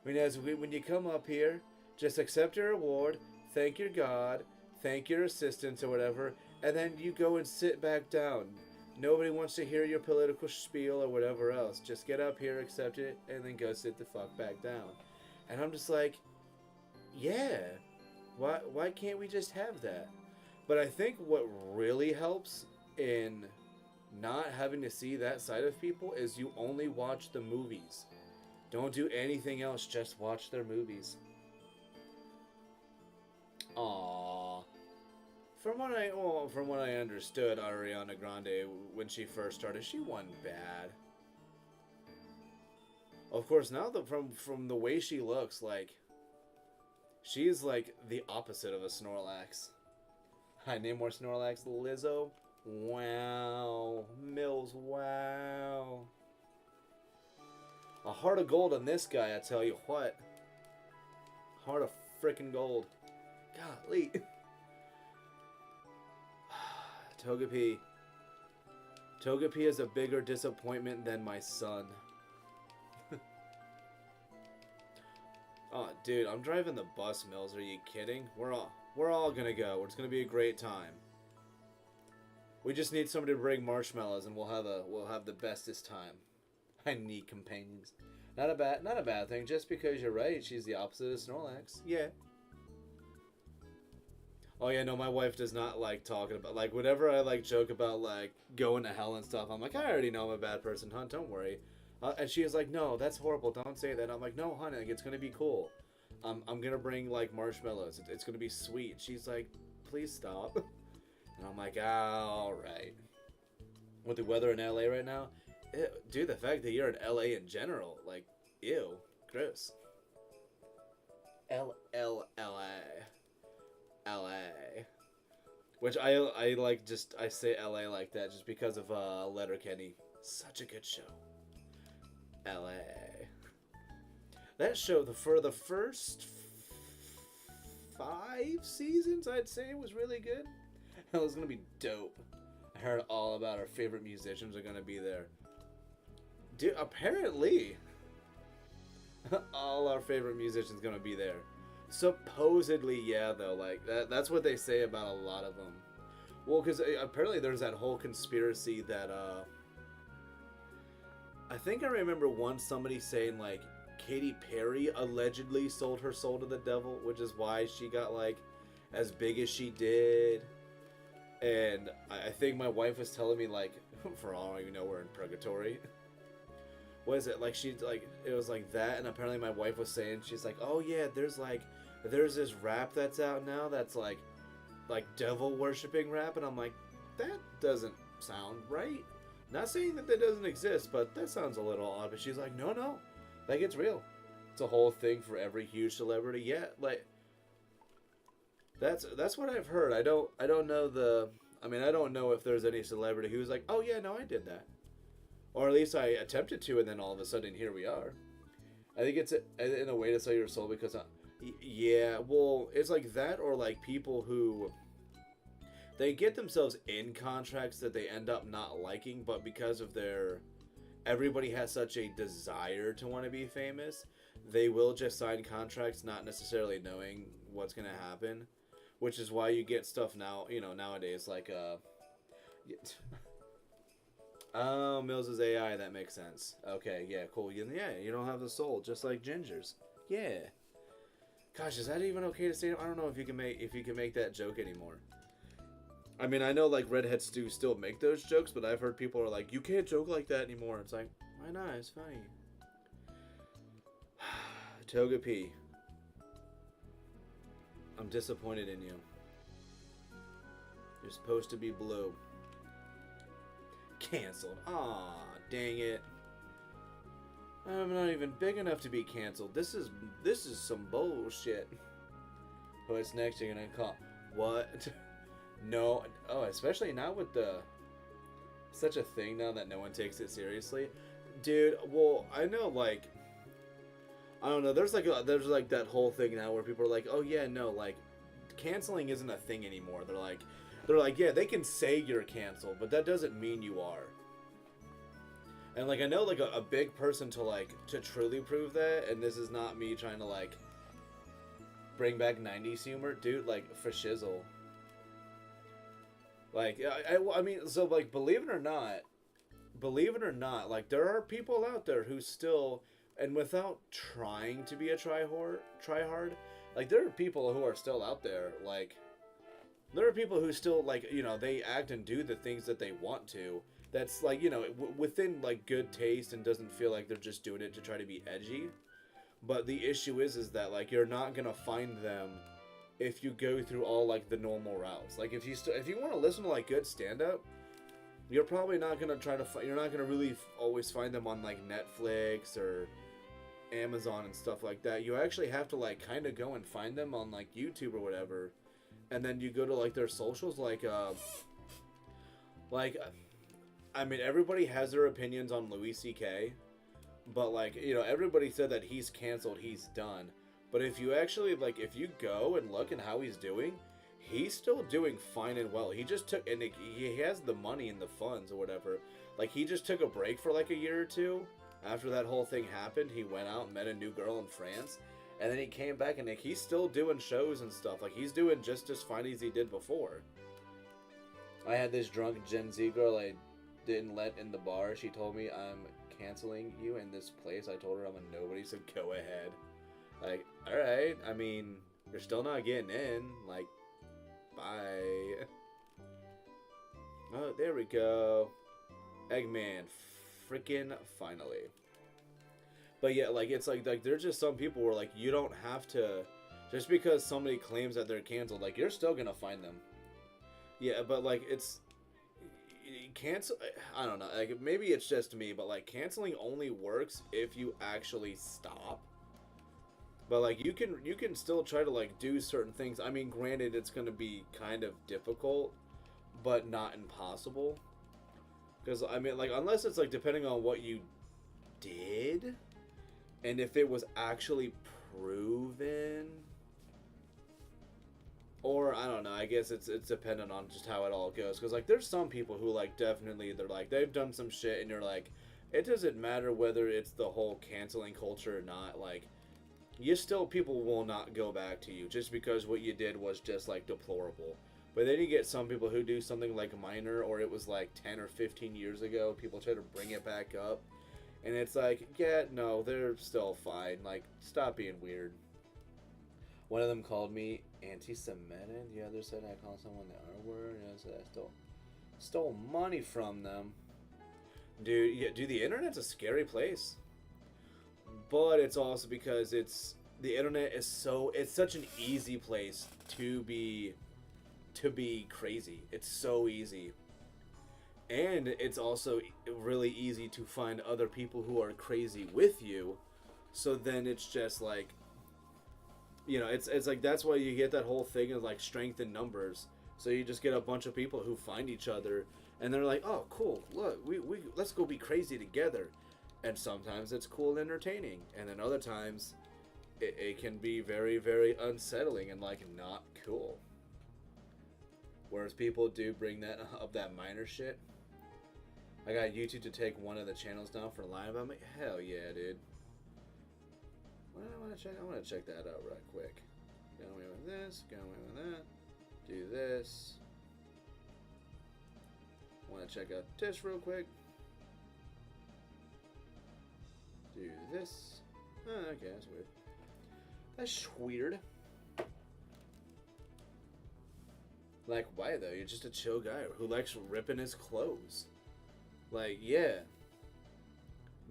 A: when you come up here, just accept your award, thank your God, thank your assistants or whatever, and then you go and sit back down. Nobody wants to hear your political spiel or whatever else. Just get up here, accept it, and then go sit the fuck back down. And I'm just like, yeah, why can't we just have that? But I think what really helps in not having to see that side of people is you only watch the movies. Don't do anything else, just watch their movies. Aww. From what I understood, Ariana Grande, when she first started, she wasn't bad. Of course, now from the way she looks, like, she's like the opposite of a Snorlax. I name more Snorlax. Lizzo. Wow. Mills. Wow. A heart of gold on this guy, I tell you what. Heart of frickin' gold. Golly. Togepi. Togepi is a bigger disappointment than my son. Oh, dude, I'm driving the bus, Mills. Are you kidding? We're all gonna go. It's gonna be a great time. We just need somebody to bring marshmallows, and we'll have the bestest time. I need companions. Not a bad thing. Just because you're right, she's the opposite of Snorlax. Yeah. Oh yeah, no, my wife does not like talking about, like, whenever I like joke about like going to hell and stuff. I'm like, I already know I'm a bad person, hon. Don't worry. And she is like, no, that's horrible. Don't say that. I'm like, no, honey, like, it's gonna be cool. I'm gonna bring like marshmallows. It's gonna be sweet. She's like, please stop. And I'm like, all right. With the weather in LA right now, dude, the fact that you're in LA in general, like, ew, gross. LA. Which I like, just I say LA like that just because of Letterkenny. Such a good show. LA. That show, for the first 5 seasons, I'd say, was really good. It was gonna be dope. I heard all about our favorite musicians are gonna be there. Dude, apparently, all our favorite musicians gonna be there. Supposedly, yeah, though, like, that's what they say about a lot of them. Well, because apparently there's that whole conspiracy that, I think I remember once somebody saying, like, Katy Perry allegedly sold her soul to the devil, which is why she got, like, as big as she did. And I think my wife was telling me, like, for all I know, we're in purgatory. What is it? Like, it was like that, and apparently my wife was saying, she's like, oh yeah, there's this rap that's out now that's like devil worshipping rap, and I'm like, that doesn't sound right. Not saying that doesn't exist, but that sounds a little odd. But she's like, no, like, it's real. It's a whole thing for every huge celebrity. Yeah, like, that's what I've heard. I don't know I mean, I don't know if there's any celebrity who's like, oh yeah, no, I did that. Or at least I attempted to, and then all of a sudden, here we are. I think it's in a way to sell your soul because, yeah, well, it's like that, or like people who they get themselves in contracts that they end up not liking, but because of their everybody has such a desire to want to be famous, they will just sign contracts not necessarily knowing what's going to happen, which is why you get stuff now, nowadays like oh, Mills is AI, that makes sense. Okay, yeah, cool. Yeah, you don't have the soul, just like Ginger's. Yeah. Gosh, is that even okay to say? I don't know if you can make that joke anymore. I mean, I know like redheads do still make those jokes, but I've heard people are like, you can't joke like that anymore. It's like, why not? It's funny. Togepi, I'm disappointed in you. You're supposed to be blue. Cancelled. Aw, dang it. I'm not even big enough to be canceled. This is some bullshit. What's next? You're gonna call what? No. Oh, especially now with such a thing now that no one takes it seriously, dude. Well, I know, like, I don't know. There's like that whole thing now where people are like, oh yeah, no, like, canceling isn't a thing anymore. They're like, yeah, they can say you're canceled, but that doesn't mean you are. And like, I know like a big person to truly prove that, and this is not me trying to like bring back 90s humor, dude, like for shizzle. Like, I mean, so like, believe it or not, like there are people out there who still, and without trying to be a try hard, like there are people who are still out there, like there are people who still like, they act and do the things that they want to. That's like, within like good taste and doesn't feel like they're just doing it to try to be edgy. But the issue is that like you're not gonna find them if you go through all like the normal routes. Like if you want to listen to like good stand-up, you're probably not gonna you're not gonna really always find them on like Netflix or Amazon and stuff like that. You actually have to like kind of go and find them on like YouTube or whatever, and then you go to like their socials, like I mean, everybody has their opinions on Louis C.K., but like, everybody said that he's canceled, he's done. But if you actually, like, if you go and look at how he's doing, he's still doing fine and well. He just took, and he has the money and the funds or whatever. Like, he just took a break for like a year or two. After that whole thing happened, he went out and met a new girl in France. And then he came back and like, he's still doing shows and stuff. Like, he's doing just as fine as he did before. I had this drunk Gen Z girl I didn't let in the bar. She told me, I'm canceling you in this place. I told her I'm a nobody, so go ahead. Like, alright, I mean, you're still not getting in. Like, bye. Oh, there we go. Eggman, freaking finally. But yeah, like, it's like there's just some people where, like, you don't have to, just because somebody claims that they're canceled, like, you're still gonna find them. Yeah, but, like, it's, cancel, I don't know, like, maybe it's just me, but, like, canceling only works if you actually stop. But like you can still try to like do certain things. I mean, granted, it's gonna be kind of difficult, but not impossible. Because I mean, like, unless it's like depending on what you did, and if it was actually proven, or I don't know. I guess it's dependent on just how it all goes. Because like there's some people who like definitely they've done some shit, and you're like, it doesn't matter whether it's the whole canceling culture or not. Like, people will not go back to you just because what you did was just like deplorable. But then you get some people who do something like minor, or it was like 10 or 15 years ago, people try to bring it back up, and it's like, yeah, no, they're still fine. Like, stop being weird. One of them called me anti-Semitic. The other said I called someone the R-word. The other said I stole money from them. Dude, yeah, the internet's a scary place. But it's also because the internet is it's such an easy place to be crazy. It's so easy. And it's also really easy to find other people who are crazy with you. So then it's just like, it's like that's why you get that whole thing of like strength in numbers. So you just get a bunch of people who find each other, and they're like, oh, cool, look, we let's go be crazy together. And sometimes it's cool and entertaining, and then other times it can be very, very unsettling and, like, not cool. Whereas people do bring that up, that minor shit. I got YouTube to take one of the channels down for lying about me. Hell yeah, dude. What do I want to check? I want to check that out right quick. Go away with this. Go away with that. Do this. Want to check out this real quick. Do this. Oh, okay, that's weird. That's weird. Like, why though? You're just a chill guy who likes ripping his clothes. Like, yeah.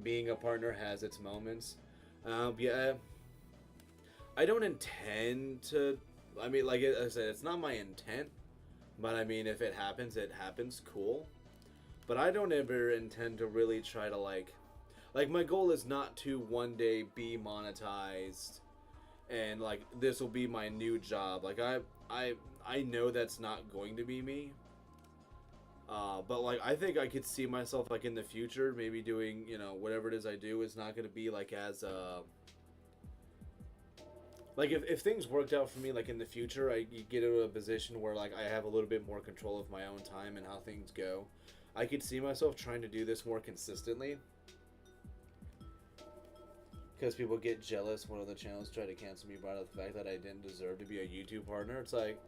A: Being a partner has its moments. Yeah. I don't intend to. I mean, like I said, it's not my intent. But I mean, if it happens, cool. But I don't ever intend to really try to, like, my goal is not to one day be monetized and, like, this will be my new job. Like, I know that's not going to be me. But, like, I think I could see myself, like, in the future, maybe doing, you know, whatever it is I do is not going to be, like, as, like, if things worked out for me, like, in the future, I get into a position where, like, I have a little bit more control of my own time and how things go. I could see myself trying to do this more consistently. Because people get jealous when other channels try to cancel me, brought up the fact that I didn't deserve to be a YouTube partner. It's like,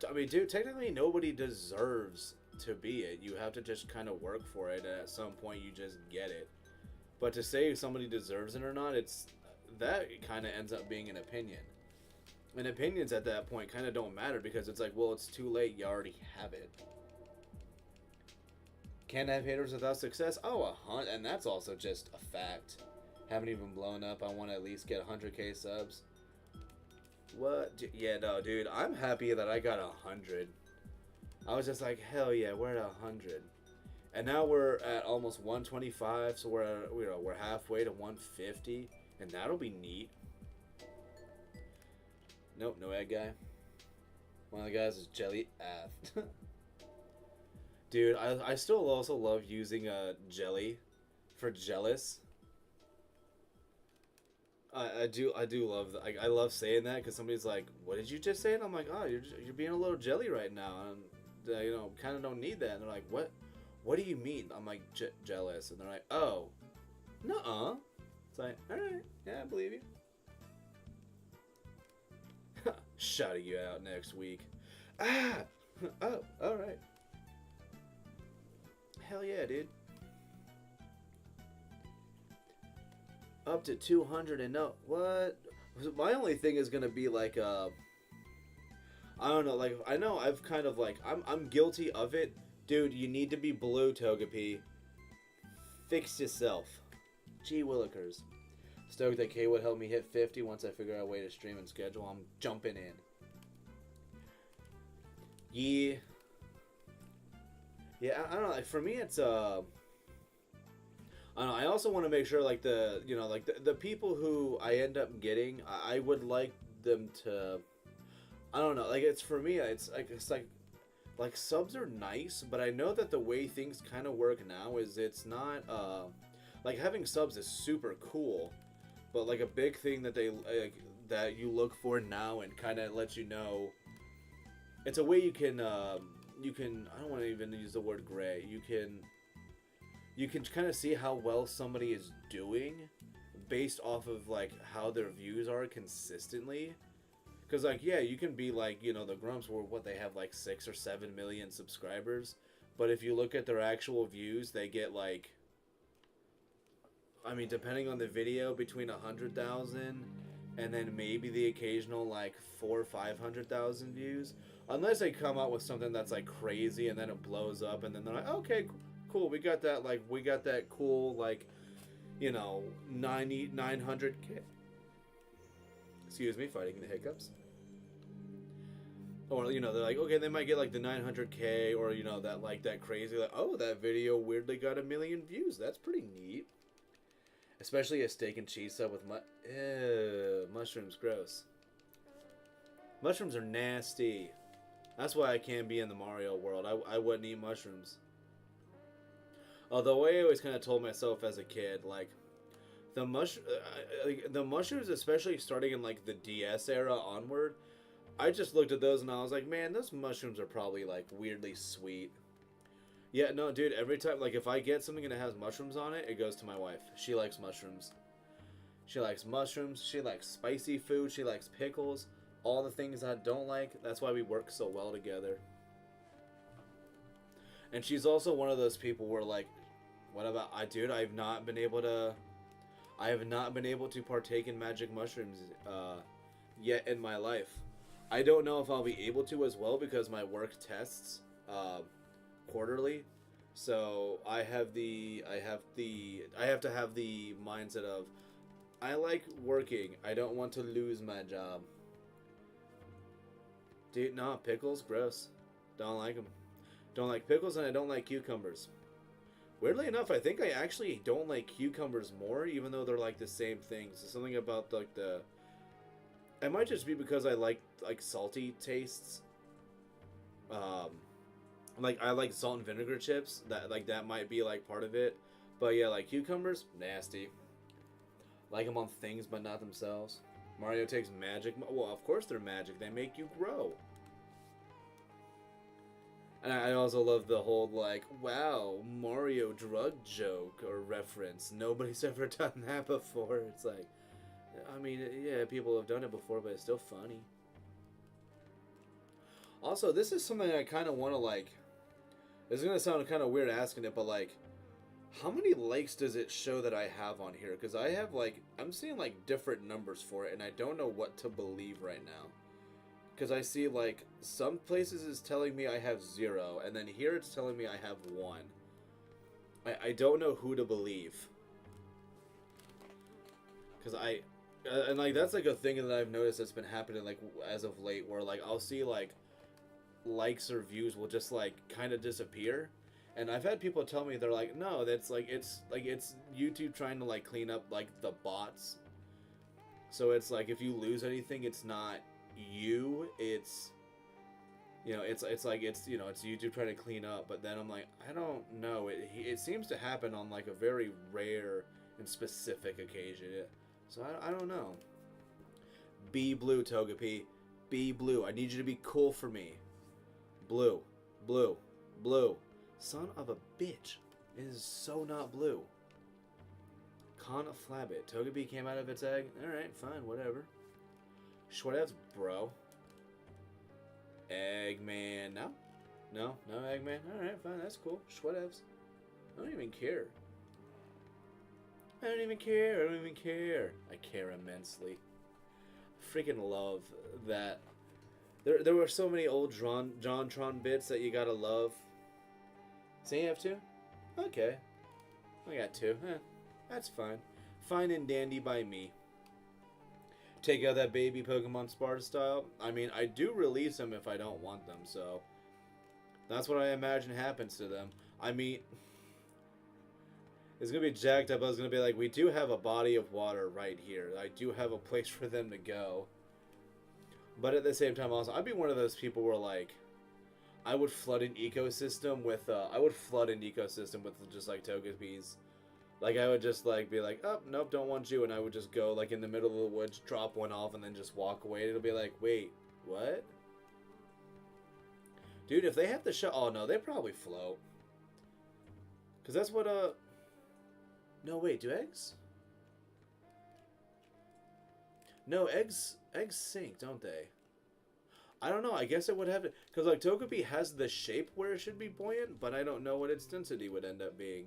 A: I mean, dude, technically nobody deserves to be it. You have to just kind of work for it, and at some point you just get it. But to say if somebody deserves it or not, that kind of ends up being an opinion. And opinions at that point kind of don't matter, because it's like, well, it's too late. You already have it. Can't have haters without success? Oh, and that's also just a fact. Haven't even blown up. I want to at least get 100k subs. What? Yeah, no, dude. I'm happy that I got 100. I was just like, hell yeah, we're at 100. And now we're at almost 125, so we're halfway to 150, and that'll be neat. Nope, no egg guy. One of the guys is Jelly Aft. Dude, I still also love using jelly for jealous. I do love that. I love saying that, because somebody's like, "What did you just say?" And I'm like, "Oh, you're being a little jelly right now, and you know, kind of don't need that." And they're like, "What? What do you mean?" I'm like, "Jealous," and they're like, "Oh, nuh-uh." It's like, all right, yeah, I believe you. Shouting you out next week. Ah, oh, all right. Hell yeah, dude. Up to 200 and no, what? My only thing is gonna be like, I don't know, like, I know I've kind of, like, I'm guilty of it. Dude, you need to be blue, Togepi. Fix yourself. Gee willikers. Stoked that K would help me hit 50 once I figure out a way to stream and schedule. I'm jumping in. Yeah. Yeah, I don't know, like, for me it's, I don't know, I also want to make sure, like, the people who I end up getting, I would like them to, I don't know, like, it's, for me, it's like subs are nice, but I know that the way things kind of work now is it's not, like, having subs is super cool, but, like, a big thing that that you look for now and kind of lets you know, it's a way you can, I don't want to even use the word gray, you can kind of see how well somebody is doing based off of, like, how their views are consistently. Because, like, yeah, you can be like, you know, the Grumps where they have like 6 or 7 million subscribers. But if you look at their actual views, they get, like, I mean, depending on the video, between 100,000 and then maybe the occasional, like, 400,000 or 500,000 views. Unless they come out with something that's, like, crazy and then it blows up and then they're like, okay, cool, we got that cool, like, you know, 900k. Excuse me, fighting the hiccups. Or, you know, they're like, okay, they might get, like, the 900k, or, you know, that, like, that crazy, like, oh, that video weirdly got 1 million views. That's pretty neat. Especially a steak and cheese sub with mushrooms, gross. Mushrooms are nasty. That's why I can't be in the Mario world. I wouldn't eat mushrooms. Although I always kind of told myself as a kid, like, the mushrooms, especially starting in like the DS era onward, I just looked at those and I was like, man, those mushrooms are probably like weirdly sweet. Yeah, no, dude, every time, like, if I get something and it has mushrooms on it, it goes to my wife. She likes mushrooms. She likes mushrooms. She likes spicy food. She likes pickles. All the things I don't like. That's why we work so well together. And she's also one of those people where, like, what about dude? I have not been able to partake in magic mushrooms yet in my life. I don't know if I'll be able to as well because my work tests quarterly. So I have to have the mindset of, I like working. I don't want to lose my job. Dude, nah, pickles, gross. Don't like them. Don't like pickles, and I don't like cucumbers. Weirdly enough, I think I actually don't like cucumbers more, even though they're like the same thing. So something about like the... It might just be because I like salty tastes. Like I like salt and vinegar chips. That might be like part of it. But yeah, like cucumbers, nasty. Like them on things, but not themselves. Mario takes magic. Well, of course they're magic. They make you grow. And I also love the whole, like, wow, Mario drug joke or reference. Nobody's ever done that before. It's like, I mean, yeah, people have done it before, but it's still funny. Also, this is something I kind of want to, like, it's going to sound kind of weird asking it, but, like, how many likes does it show that I have on here? Because I have, like, I'm seeing, like, different numbers for it, and I don't know what to believe right now. Because I see, like, some places it's telling me I have 0, and then here it's telling me I have 1. I don't know who to believe. Because and, like, that's, like, a thing that I've noticed that's been happening, like, as of late, where, like, I'll see, like, likes or views will just, like, kind of disappear. And I've had people tell me, they're like, no, that's, like, it's YouTube trying to, like, clean up, like, the bots. So it's, like, if you lose anything, it's not you, it's, you know, it's like, it's, you know, it's YouTube trying to clean up. But then I'm like, I don't know, it seems to happen on, like, a very rare and specific occasion. So I don't know. Be blue, Togepi. Be blue. I need you to be cool for me. Blue. Blue. Blue. Son of a bitch. It is so not blue. Conflabbit. Togepi came out of its egg. Alright, fine, whatever. Whatevs, bro. Eggman. No? No Eggman? Alright, fine, that's cool. Whatevs. I don't even care. I don't even care. I don't even care. I care immensely. Freaking love that. There were so many old JonTron bits that you gotta love. So you have 2? Okay. I got 2. That's fine. Fine and dandy by me. Take out that baby Pokemon Sparta style. I mean, I do release them if I don't want them, so that's what I imagine happens to them. I mean, it's going to be jacked up. I was going to be like, we do have a body of water right here. I do have a place for them to go. But at the same time, also, I'd be one of those people where, like, I would flood an ecosystem with just, like, Togepis. Like, I would just, like, be like, oh, nope, don't want you, and I would just go, like, in the middle of the woods, drop one off, and then just walk away. It'll be like, wait, what? Dude, if they have the shot... Oh, no, they probably float. Because that's what, No, wait, do eggs? No, eggs sink, don't they? I don't know, I guess it would have... Because, like, Togepi has the shape where it should be buoyant, but I don't know what its density would end up being.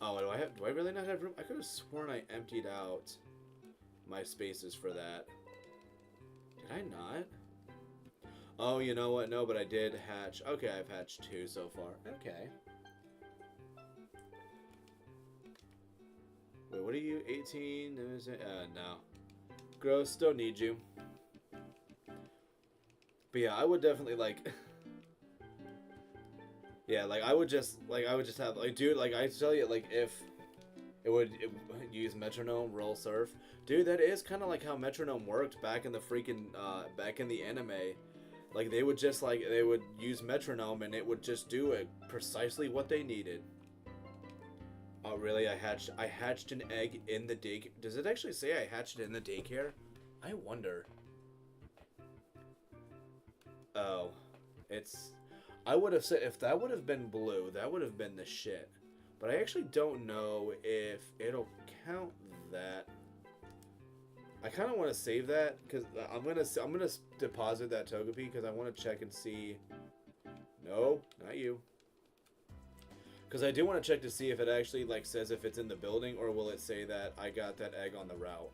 A: Oh, do I really not have room? I could have sworn I emptied out my spaces for that. Did I not? Oh, you know what? No, but I did hatch. Okay, I've hatched 2 so far. Okay. Wait, what are you? 18? No. Gross, don't need you. But yeah, I would definitely, like... Yeah, like, I would just have, like, dude, like, I tell you, like, if it would use Metronome, Roll Surf. Dude, that is kind of like how Metronome worked back in the freaking, back in the anime. Like they would just like they would use metronome and it would just do it precisely what they needed. Oh really? I hatched an egg in the day. Does it actually say I hatched it in the daycare? I wonder. Oh, it's. I would have said if that would have been blue, that would have been the shit. But I actually don't know if it'll count that. I kind of want to save that because I'm gonna deposit that Togepi because I want to check and see. No, not you. Because I do want to check to see if it actually like says if it's in the building or will it say that I got that egg on the route.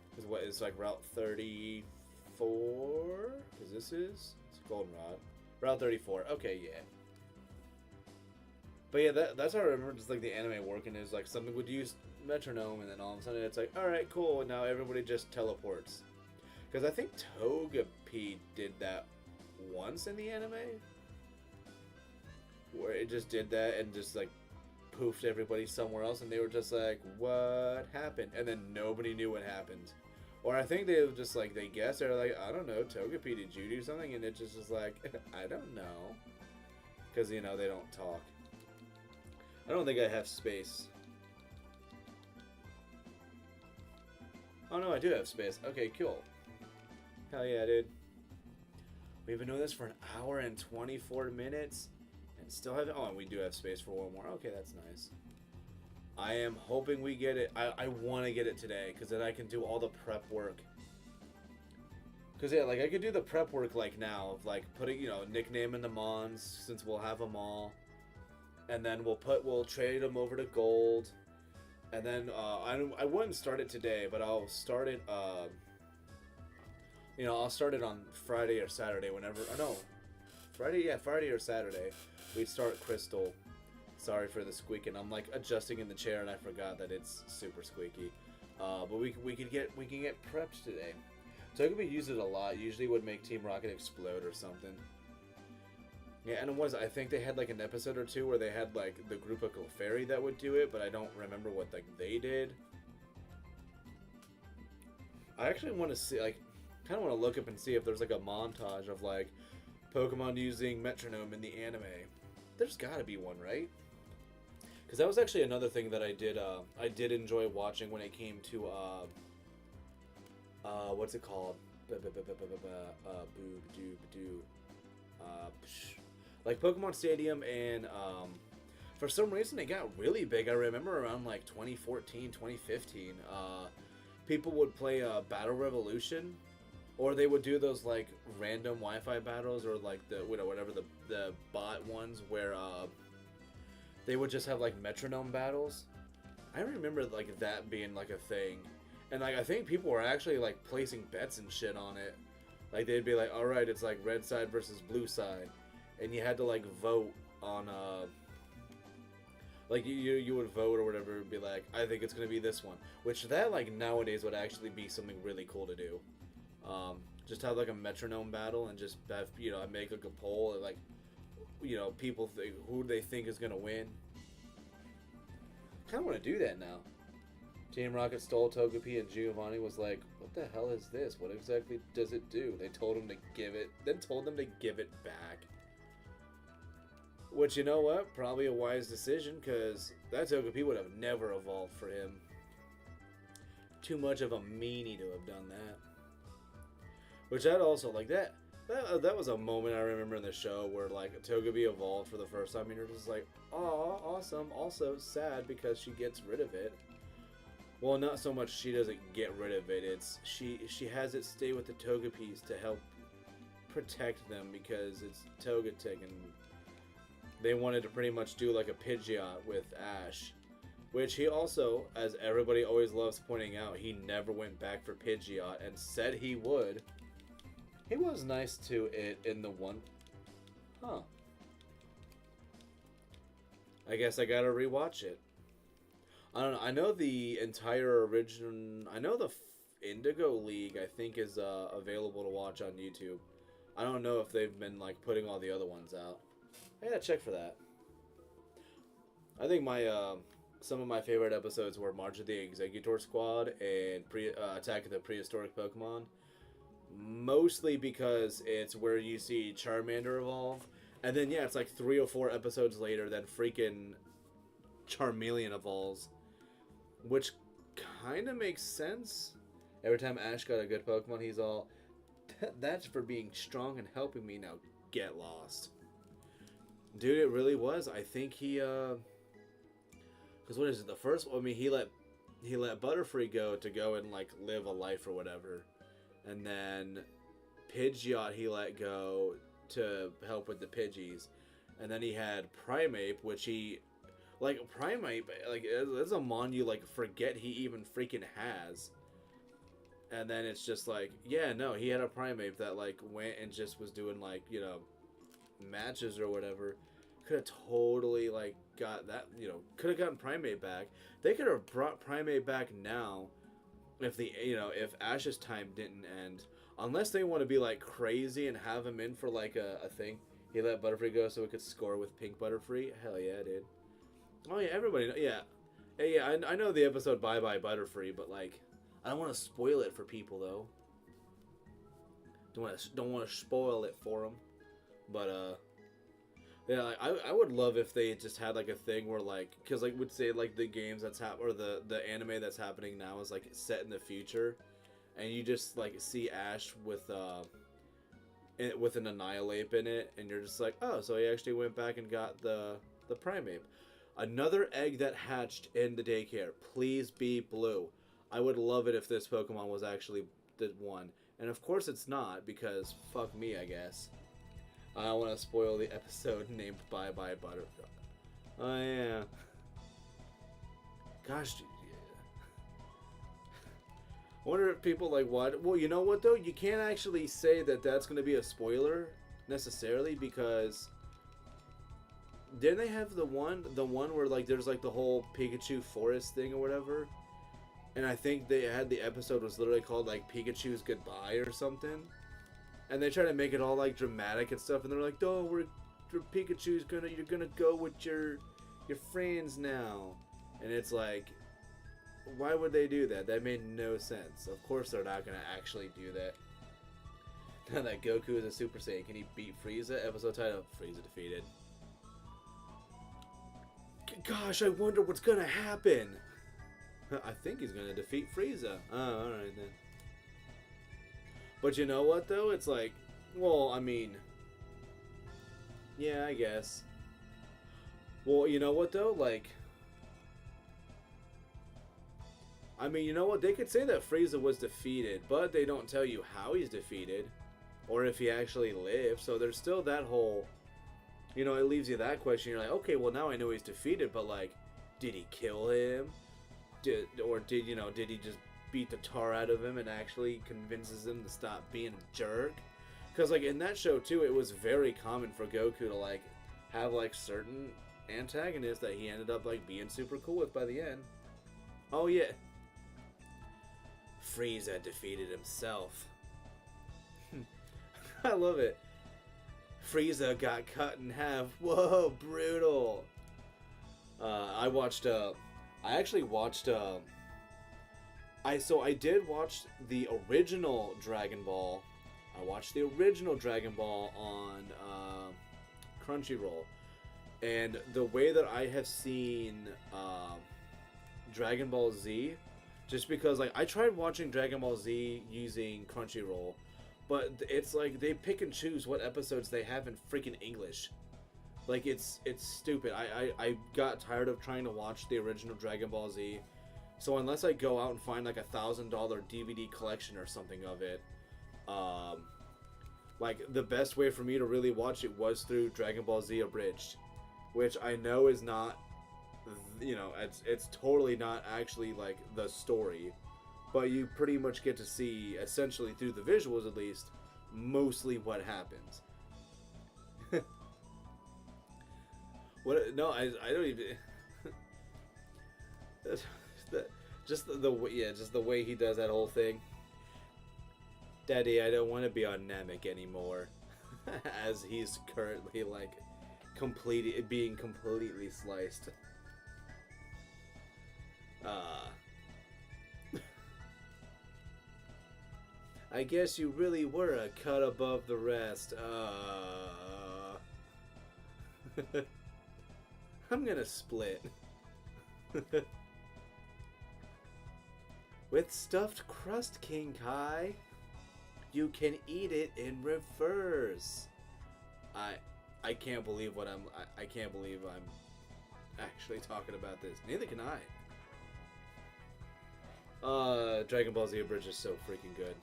A: Because what is like Route 34? Because this is it's Goldenrod. Route 34. Okay, yeah. But yeah, that's how I remember just like the anime working is like something would use metronome and then all of a sudden it's like, alright, cool, and now everybody just teleports. Because I think Togepi did that once in the anime. Where it just did that and just like poofed everybody somewhere else and they were just like, what happened? And then nobody knew what happened. Or I think they were just like, they guessed, they're like, I don't know, Togepi, did you do something? And it just was like, I don't know. Because, you know, they don't talk. I don't think I have space. Oh no, I do have space. Okay, cool. Hell yeah, dude. We've been doing this for an hour and 24 minutes. And still have... Oh, and we do have space for one more. Okay, that's nice. I am hoping we get it. I want to get it today. Because then I can do all the prep work. Because, yeah, like, I could do the prep work, like, now. Of, like, putting, you know, nicknaming the Mons. Since we'll have them all. And then we'll trade them over to gold. And then, I wouldn't start it today, but I'll start it, you know, I'll start it on Friday or Saturday, whenever, no, Friday or Saturday, we'd start Crystal. Sorry for the squeaking, I'm, like, adjusting in the chair, and I forgot that it's super squeaky. But we can get prepped today. Togepi used it a lot, usually would make Team Rocket explode or something. Yeah, and it was, I think they had like an episode or two where they had like the group of Clefairy that would do it, but I don't remember what like they did. I actually want to see, like, kind of want to look up and see if there's like a montage of like Pokemon using metronome in the anime. There's gotta be one, right? Because that was actually another thing that I did enjoy watching when it came to, what's it called? Like Pokemon Stadium, and for some reason it got really big. I remember around like 2014, 2015, people would play Battle Revolution, or they would do those like random Wi-Fi battles, or like the whatever the bot ones where they would just have like metronome battles. I remember like that being like a thing, and like I think people were actually like placing bets and shit on it. Like they'd be like, all right, it's like red side versus blue side. And you had to like vote on like you would vote or whatever and be like, I think it's gonna be this one, which that like nowadays would actually be something really cool to do. Just have like a metronome battle and just have, you know, make like a poll and like, you know, people think who they think is gonna win. Kind of want to do that now. Team Rocket stole Togepi and Giovanni was like, what the hell is this? What exactly does it do? They told him to give it, then told them to give it back. Which, you know what? Probably a wise decision, because that Togepi would have never evolved for him. Too much of a meanie to have done that. Which that also, like, that was a moment I remember in the show where, like, a Togepi evolved for the first time, and you're just like, aw, awesome. Also sad because she gets rid of it. Well, not so much she doesn't get rid of it, it's she has it stay with the Togepis to help protect them because it's Togetic, and they wanted to pretty much do like a Pidgeot with Ash, which he also, as everybody always loves pointing out, he never went back for Pidgeot and said he would. He was nice to it in the one... Huh. I guess I gotta rewatch it. I don't know. I know the entire original... I know the Indigo League, I think, is available to watch on YouTube. I don't know if they've been like putting all the other ones out. I gotta check for that. I think my some of my favorite episodes were March of the Executor Squad and Attack of the Prehistoric Pokemon. mostly because it's where you see Charmander evolve, and then yeah, it's like 3 or 4 episodes later that freaking Charmeleon evolves, which kind of makes sense. Every time Ash got a good Pokemon, he's all, that's for being strong and helping me, now get lost. Dude, it really was. I think he, because what is it, the first, I mean, he let Butterfree go and like live a life or whatever. And then Pidgeot he let go to help with the Pidgeys. And then he had Primeape, which he, like, Primeape, like, that's a mon you, like, forget he even freaking has. And then it's just like, yeah, no, he had a Primeape that, like, went and just was doing, like, you know, matches or whatever. Could have totally, like, got that, you know, could have gotten Primeape back. They could have brought Primeape back now if the, you know, if Ash's time didn't end. Unless they want to be, like, crazy and have him in for, like, a thing. He let Butterfree go so he could score with Pink Butterfree. Hell yeah, dude. Oh, yeah, everybody, yeah. Hey, yeah, I know the episode Bye Bye Butterfree, but, like, I don't want to spoil it for people, though. Don't want to spoil it for them. But, yeah, like, I would love if they just had, like, a thing where, like, because, like, would say, like, the games that's or the anime that's happening now is, like, set in the future, and you just, like, see Ash with an Annihilate in it, and you're just like, oh, so he actually went back and got the Primeape. Another egg that hatched in the daycare. Please be blue. I would love it if this Pokemon was actually the one. And of course it's not, because fuck me, I guess. I don't want to spoil the episode named Bye Bye Butterfly. Oh, yeah. Gosh, I wonder if people, like, what? Well, you know what, though? You can't actually say that that's going to be a spoiler, necessarily, because didn't they have the one where, like, there's, like, the whole Pikachu forest thing or whatever? And I think they had the episode was literally called, like, Pikachu's Goodbye or something. And they try to make it all, like, dramatic and stuff, and they're like, oh, Pikachu's you're gonna go with your friends now. And it's like, why would they do that? That made no sense. Of course they're not gonna actually do that. Now that Goku is a Super Saiyan, can he beat Frieza? Episode title, Frieza defeated. Gosh, I wonder what's gonna happen. I think he's gonna defeat Frieza. Oh, alright then. But you know what, though? It's like, well, I mean, yeah, I guess. Well, you know what, though? Like, I mean, you know what? They could say that Frieza was defeated, but they don't tell you how he's defeated, or if he actually lived. So there's still that whole, you know, it leaves you that question. You're like, okay, well, now I know he's defeated, but, like, did he kill him? Did he just beat the tar out of him and actually convinces him to stop being a jerk? Because, like, in that show, too, it was very common for Goku to, like, have, like, certain antagonists that he ended up, like, being super cool with by the end. Oh, yeah. Frieza defeated himself. I love it. Frieza got cut in half. Whoa, brutal. I actually watched I did watch the original Dragon Ball. I watched the original Dragon Ball on Crunchyroll. And the way that I have seen Dragon Ball Z, just because, like, I tried watching Dragon Ball Z using Crunchyroll, but it's like they pick and choose what episodes they have in freaking English. Like, it's stupid. I got tired of trying to watch the original Dragon Ball Z. So unless I go out and find, like, $1,000 DVD collection or something of it, like, the best way for me to really watch it was through Dragon Ball Z Abridged, which I know is not, you know, it's totally not actually, like, the story, but you pretty much get to see, essentially through the visuals at least, mostly what happens. What? No, I don't even. Just the way he does that whole thing. Daddy, I don't want to be on Namek anymore, as he's currently, like, being completely sliced. I guess you really were a cut above the rest. I'm gonna split. With stuffed crust, King Kai. You can eat it in reverse. I can't believe I can't believe I'm actually talking about this. Neither can I. Dragon Ball Z Bridge is so freaking good.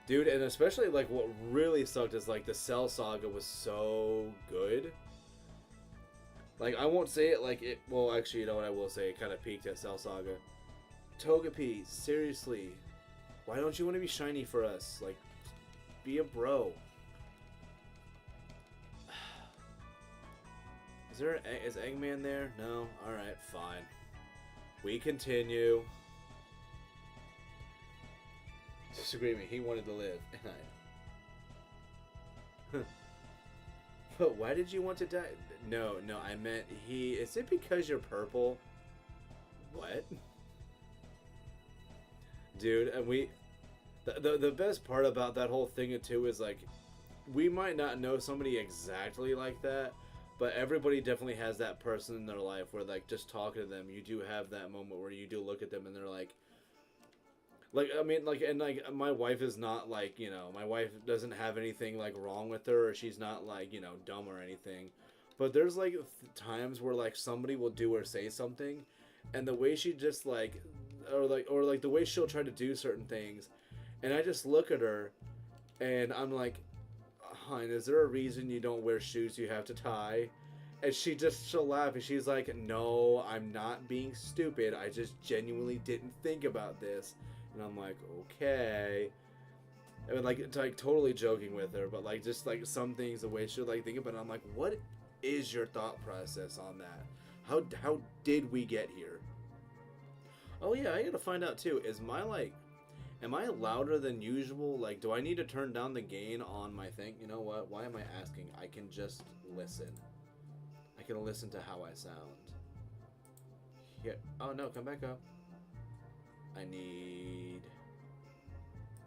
A: Dude, and especially like what really sucked is like the Cell Saga was so good. Like I won't say it like it, well actually you know what I will say, it kind of peaked at Cell Saga. Togepi, seriously. Why don't you want to be shiny for us? Like, be a bro. Is Eggman there? No? Alright, fine. We continue. Disagreement, he wanted to live. But why did you want to die? No, I meant he... Is it because you're purple? What? Dude, and the best part about that whole thing too is like, we might not know somebody exactly like that, but everybody definitely has that person in their life where like just talking to them, you do have that moment where you do look at them and they're like I mean like, and like my wife is not like, you know, my wife doesn't have anything like wrong with her, or she's not like, you know, dumb or anything, but there's like times where like somebody will do or say something, and the way she just like or like the way she'll try to do certain things, and I just look at her and I'm like, hon, is there a reason you don't wear shoes you have to tie? And she'll laugh and she's like, no, I'm not being stupid, I just genuinely didn't think about this. And I'm like, okay. I mean, like totally joking with her, but like just like some things, the way she'll like think about it, I'm like, what is your thought process on that? How did we get here? Oh yeah, I gotta find out too. Is my like, am I louder than usual? Like, do I need to turn down the gain on my thing? You know what? Why am I asking? I can just listen. I can listen to how I sound. Here. Oh no, come back up. I need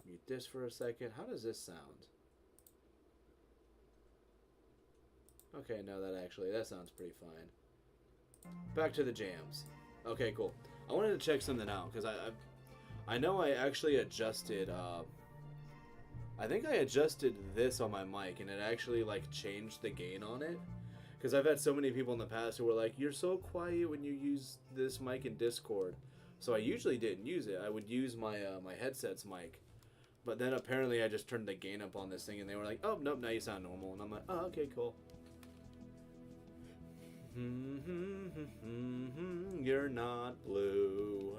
A: mute this for a second. How does this sound? Okay, no, that sounds pretty fine. Back to the jams. Okay, cool. I wanted to check something out because I know I actually adjusted. I think I adjusted this on my mic and it actually like changed the gain on it. Because I've had so many people in the past who were like, "You're so quiet when you use this mic in Discord." So I usually didn't use it. I would use my my headset's mic, but then apparently I just turned the gain up on this thing and they were like, "Oh nope, now you sound normal." And I'm like, "Oh okay, cool." You're not blue.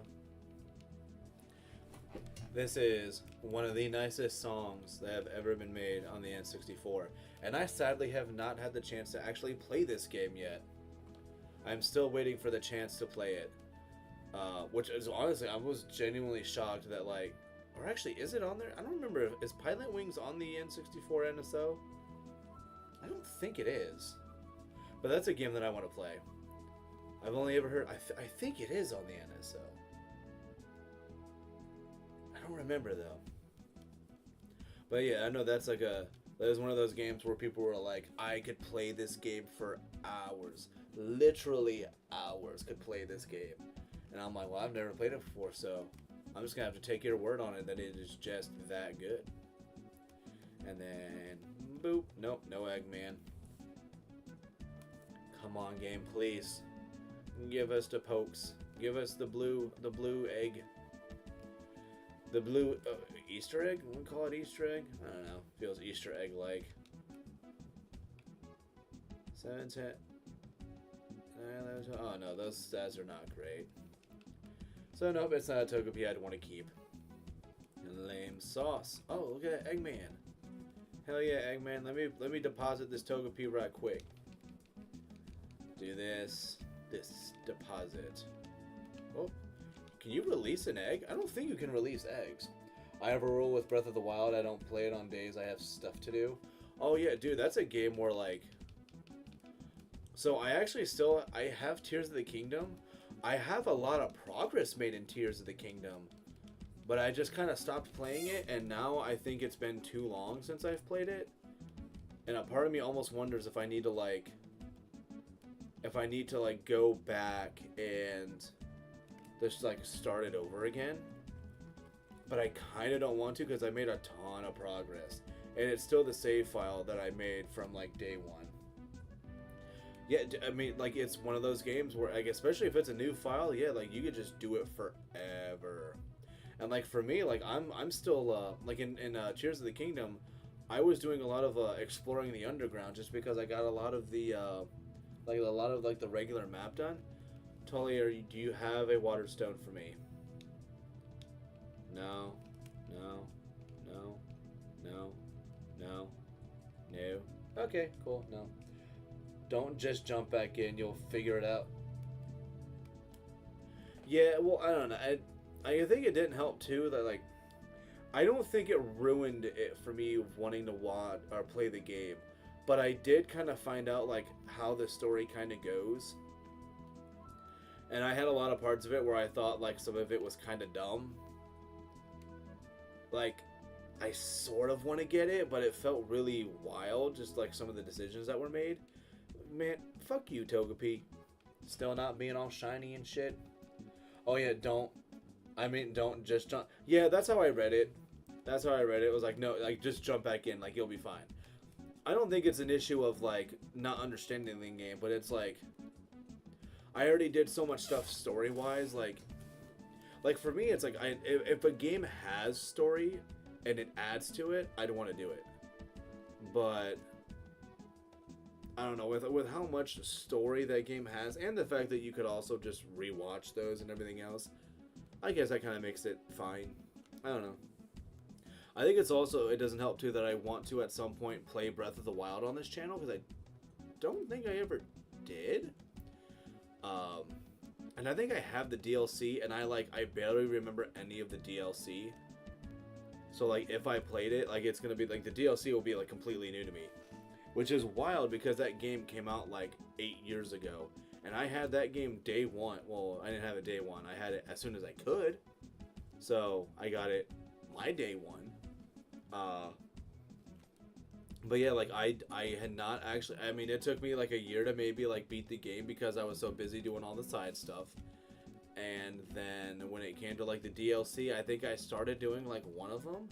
A: This is one of the nicest songs that have ever been made on the N64, and I sadly have not had the chance to actually play this game yet. I'm still waiting for the chance to play it, which is honestly, I was genuinely shocked that like, or actually, is it on there? I don't remember. Is Pilot Wings on the N64 NSO? I don't think it is. But that's a game that I want to play. I've only ever heard... I think it is on the NSO. I don't remember, though. But yeah, I know that's like that was one of those games where people were like, I could play this game for hours. Literally hours could play this game. And I'm like, well, I've never played it before, so I'm just going to have to take your word on it that it is just that good. And then, boop. Nope, no Eggman. Come on, game, please. Give us the pokes. Give us the blue egg. The blue Easter egg? We call it Easter egg? I don't know. Feels Easter egg like. 7, 10. 9, 11, 12. Oh no, those stats are not great. So nope, it's not a Togepi I'd want to keep. Lame sauce. Oh, look at that Eggman. Hell yeah, Eggman. Let me deposit this Togepi right quick. Do this deposit. Oh, can you release an egg? I don't think you can release eggs. I have a rule with Breath of the Wild, I don't play it on days I have stuff to do. Oh yeah, dude, that's a game where like, so I have Tears of the Kingdom. I have a lot of progress made in Tears of the Kingdom, But I just kind of stopped playing it, and now I think it's been too long since I've played it. And a part of me almost wonders if I need to like go back and just like start it over again. But I kind of don't want to because I made a ton of progress. And it's still the save file that I made from like day one. Yeah, I mean, like, it's one of those games where, like, especially if it's a new file, yeah, like, you could just do it forever. And, like, for me, like, I'm still, like, in Tears of the Kingdom, I was doing a lot of exploring the underground just because I got a lot of the, the regular map done. Tully, do you have a water stone for me? No. No. No. No. No. No. Okay, cool, no. Don't just jump back in. You'll figure it out. Yeah, well, I don't know. I think it didn't help, too, that, like, I don't think it ruined it for me wanting to watch or play the game. But I did kind of find out, like, how the story kind of goes. And I had a lot of parts of it where I thought, like, some of it was kind of dumb. Like, I sort of want to get it, but it felt really wild, just, like, some of the decisions that were made. Man, fuck you, Togepi. Still not being all shiny and shit. Oh yeah, don't just jump. Yeah, that's how I read it. That's how I read it. It was like, no, like, just jump back in, like, you'll be fine. I don't think it's an issue of, like, not understanding the game, but it's like, I already did so much stuff story-wise, like for me, it's like, if a game has story and it adds to it, I'd want to do it. But I don't know, with how much story that game has, and the fact that you could also just rewatch those and everything else, I guess that kind of makes it fine. I don't know. I think it's also, it doesn't help too that I want to at some point play Breath of the Wild on this channel, because I don't think I ever did. And I think I have the DLC, and I barely remember any of the DLC. So, like, if I played it, like, it's gonna be, like, the DLC will be, like, completely new to me. Which is wild because that game came out like 8 years ago. And I had that game day one. Well, I didn't have it day one. I had it as soon as I could. So I got it my day one. But yeah, like I had not actually, I mean, it took me like a year to maybe like beat the game because I was so busy doing all the side stuff. And then when it came to like the DLC, I think I started doing like one of them.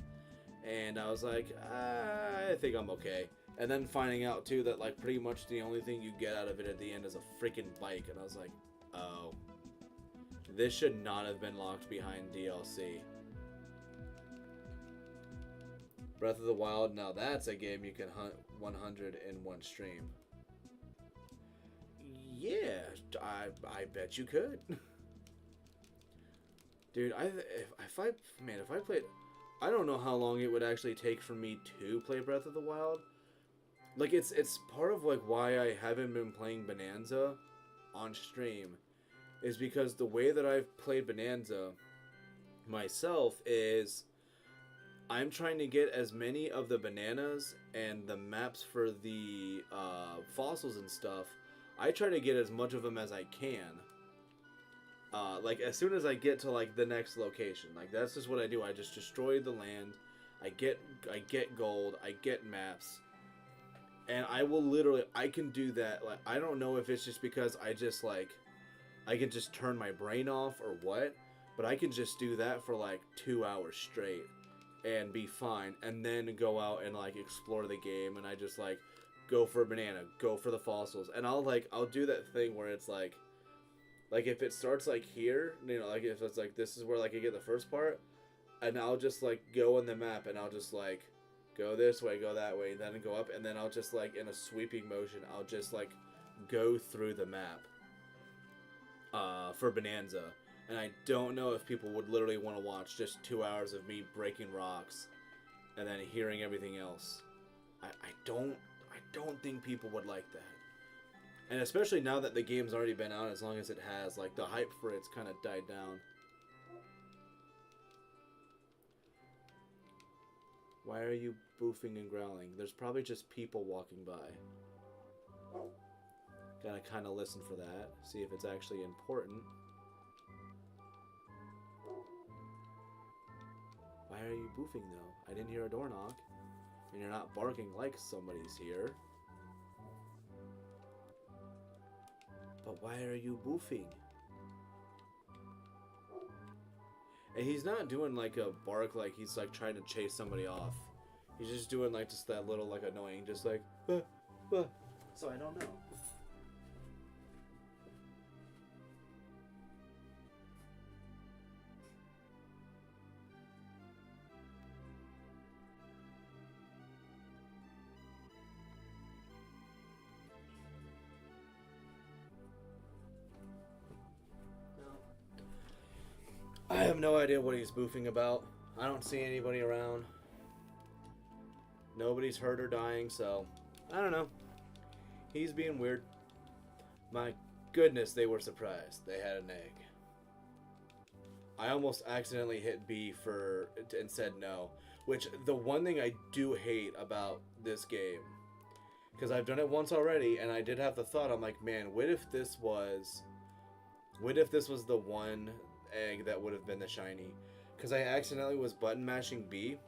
A: And I was like, I think I'm okay. And then finding out, too, that, like, pretty much the only thing you get out of it at the end is a freaking bike. And I was like, oh. This should not have been locked behind DLC. Breath of the Wild, now that's a game you can hunt 100 in one stream. Yeah, I bet you could. Dude, if I played... I don't know how long it would actually take for me to play Breath of the Wild. Like, it's part of, like, why I haven't been playing Bonanza on stream is because the way that I've played Bonanza myself is I'm trying to get as many of the bananas and the maps for the fossils and stuff. I try to get as much of them as I can. Like, as soon as I get to, like, the next location. Like, that's just what I do. I just destroy the land. I get gold. I get maps. And I will literally, I can do that. Like, I don't know if it's just because I just, like, I can just turn my brain off or what, but I can just do that for, like, 2 hours straight and be fine. And then go out and, like, explore the game. And I just, like, go for a banana, go for the fossils. And I'll do that thing where it's, like, if it starts, like, here, you know, like, if it's, like, this is where, like, I get the first part, and I'll just, like, go on the map, and I'll just, like, go this way, go that way, then go up, and then I'll just, like, in a sweeping motion, I'll just, like, go through the map for Bonanza. And I don't know if people would literally want to watch just 2 hours of me breaking rocks and then hearing everything else. I don't think people would like that. And especially now that the game's already been out as long as it has, like, the hype for it's kind of died down. Why are you boofing and growling? There's probably just people walking by. Gotta kind of listen for that. See if it's actually important. Why are you boofing though? I didn't hear a door knock. And you're not barking like somebody's here. But why are you boofing? And he's not doing like a bark like he's like trying to chase somebody off. He's just doing like just that little like annoying, just like, so I don't know. I have no idea what he's boofing about. I don't see anybody around. Nobody's hurt or dying, so I don't know. He's being weird. My goodness, they were surprised. They had an egg. I almost accidentally hit B and said no. Which, the one thing I do hate about this game, because I've done it once already, and I did have the thought, I'm like, man, what if this was the one egg that would have been the shiny? Because I accidentally was button mashing B,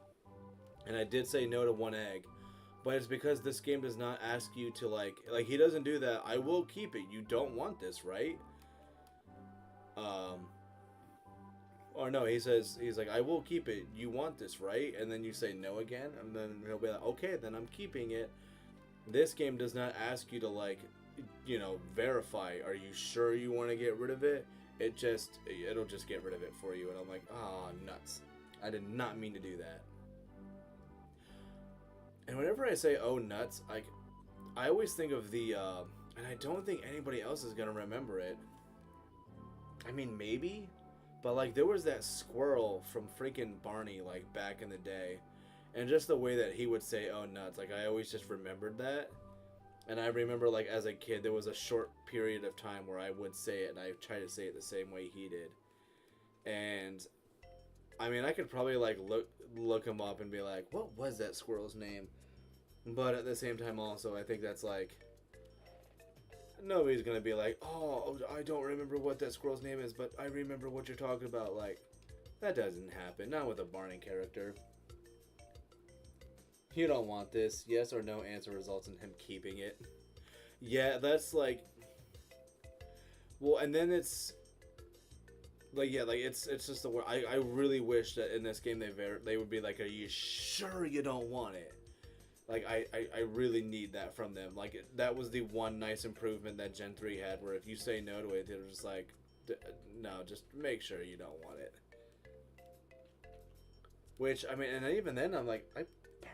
A: and I did say no to one egg, but it's because this game does not ask you to like he doesn't do that. I will keep it. You don't want this, right? Or no, he's like, I will keep it. You want this, right? And then you say no again, and then he'll be like, okay, then I'm keeping it. This game does not ask you to like, verify. Are you sure you want to get rid of it? It'll just get rid of it for you, and I'm like, ah, nuts. I did not mean to do that. And whenever I say, oh, nuts, I always think of the, and I don't think anybody else is gonna remember it. I mean, maybe, but like, there was that squirrel from freaking Barney, like, back in the day, and just the way that he would say, oh, nuts, like, I always just remembered that. And I remember, like, as a kid, there was a short period of time where I would say it, and I tried to say it the same way he did. And, I mean, I could probably, like, look him up and be like, what was that squirrel's name? But at the same time, also, I think that's, like, nobody's gonna be like, oh, I don't remember what that squirrel's name is, but I remember what you're talking about. Like, that doesn't happen. Not with a Barney character. You don't want this. Yes or no answer results in him keeping it. Yeah, that's like... Well, and then it's... Like, yeah, like, it's just the word. I really wish that in this game they would be like, are you sure you don't want it? Like, I really need that from them. Like, that was the one nice improvement that Gen 3 had, where if you say no to it, they're just like, no, just make sure you don't want it. Which, I mean, and even then, I'm like, I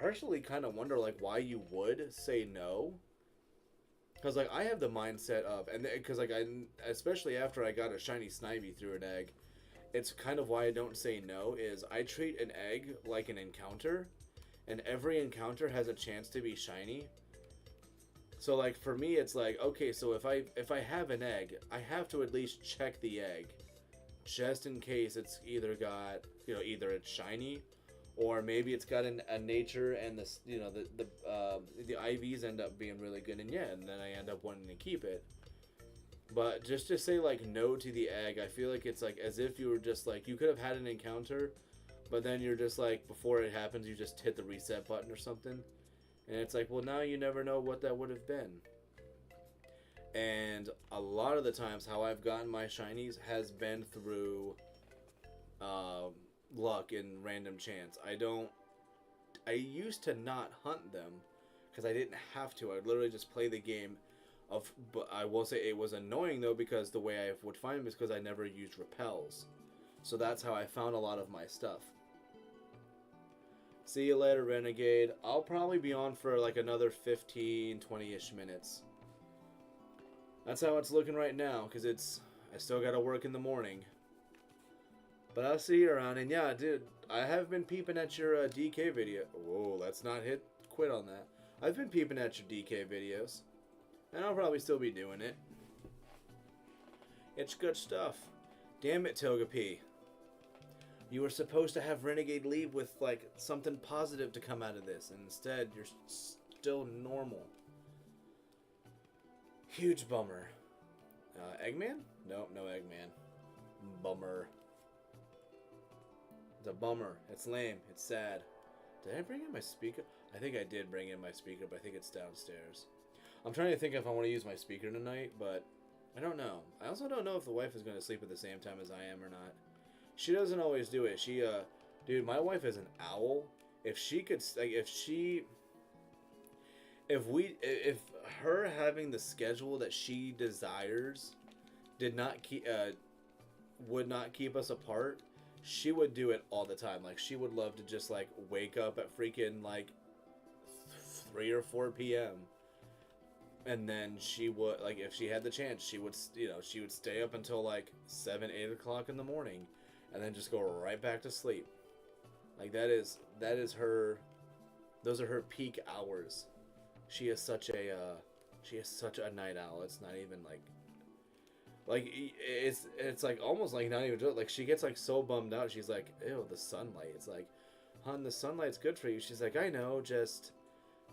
A: partially kind of wonder, like, why you would say no. Because, like, I have the mindset of, and because, like, especially after I got a shiny Snivy through an egg, it's kind of why I don't say no, is I treat an egg like an encounter. And every encounter has a chance to be shiny. So, like, for me, it's like, okay, so if I have an egg, I have to at least check the egg, just in case it's either got, either it's shiny, or maybe it's got a nature, and the IVs end up being really good, and yeah, and then I end up wanting to keep it. But just to say, like, no to the egg, I feel like it's like as if you were just like, you could have had an encounter, but then you're just like, before it happens, you just hit the reset button or something. And it's like, well, now you never know what that would have been. And a lot of the times, how I've gotten my shinies has been through luck and random chance. I used to not hunt them, because I didn't have to. I'd literally just play the game but I will say it was annoying, though, because the way I would find them is because I never used repels. So that's how I found a lot of my stuff. See you later, Renegade. I'll probably be on for like another 15, 20-ish minutes. That's how it's looking right now, because I still got to work in the morning. But I'll see you around, and yeah, dude, I have been peeping at your DK video. Whoa, let's not quit on that. I've been peeping at your DK videos, and I'll probably still be doing it. It's good stuff. Damn it, Togepi. You were supposed to have Renegade leave with, like, something positive to come out of this, and instead, you're still normal. Huge bummer. Eggman? Nope, no Eggman. Bummer. It's a bummer. It's lame. It's sad. Did I bring in my speaker? I think I did bring in my speaker, but I think it's downstairs. I'm trying to think if I want to use my speaker tonight, but I don't know. I also don't know if the wife is going to sleep at the same time as I am or not. She doesn't always do it. Dude, my wife is an owl. If she could, like, if her having the schedule that she desires would not keep us apart, she would do it all the time. Like, she would love to just, like, wake up at freaking, like, 3 or 4 p.m. And then she would, like, if she had the chance, she would stay up until, like, 7, 8 o'clock in the morning. And then just go right back to sleep. Like, that is her, those are her peak hours. She is such a night owl. It's not even, like, it's like almost like not even joke. Like, she gets like so bummed out. She's like, ew, the sunlight. It's like, hon, the sunlight's good for you. She's like, I know, just,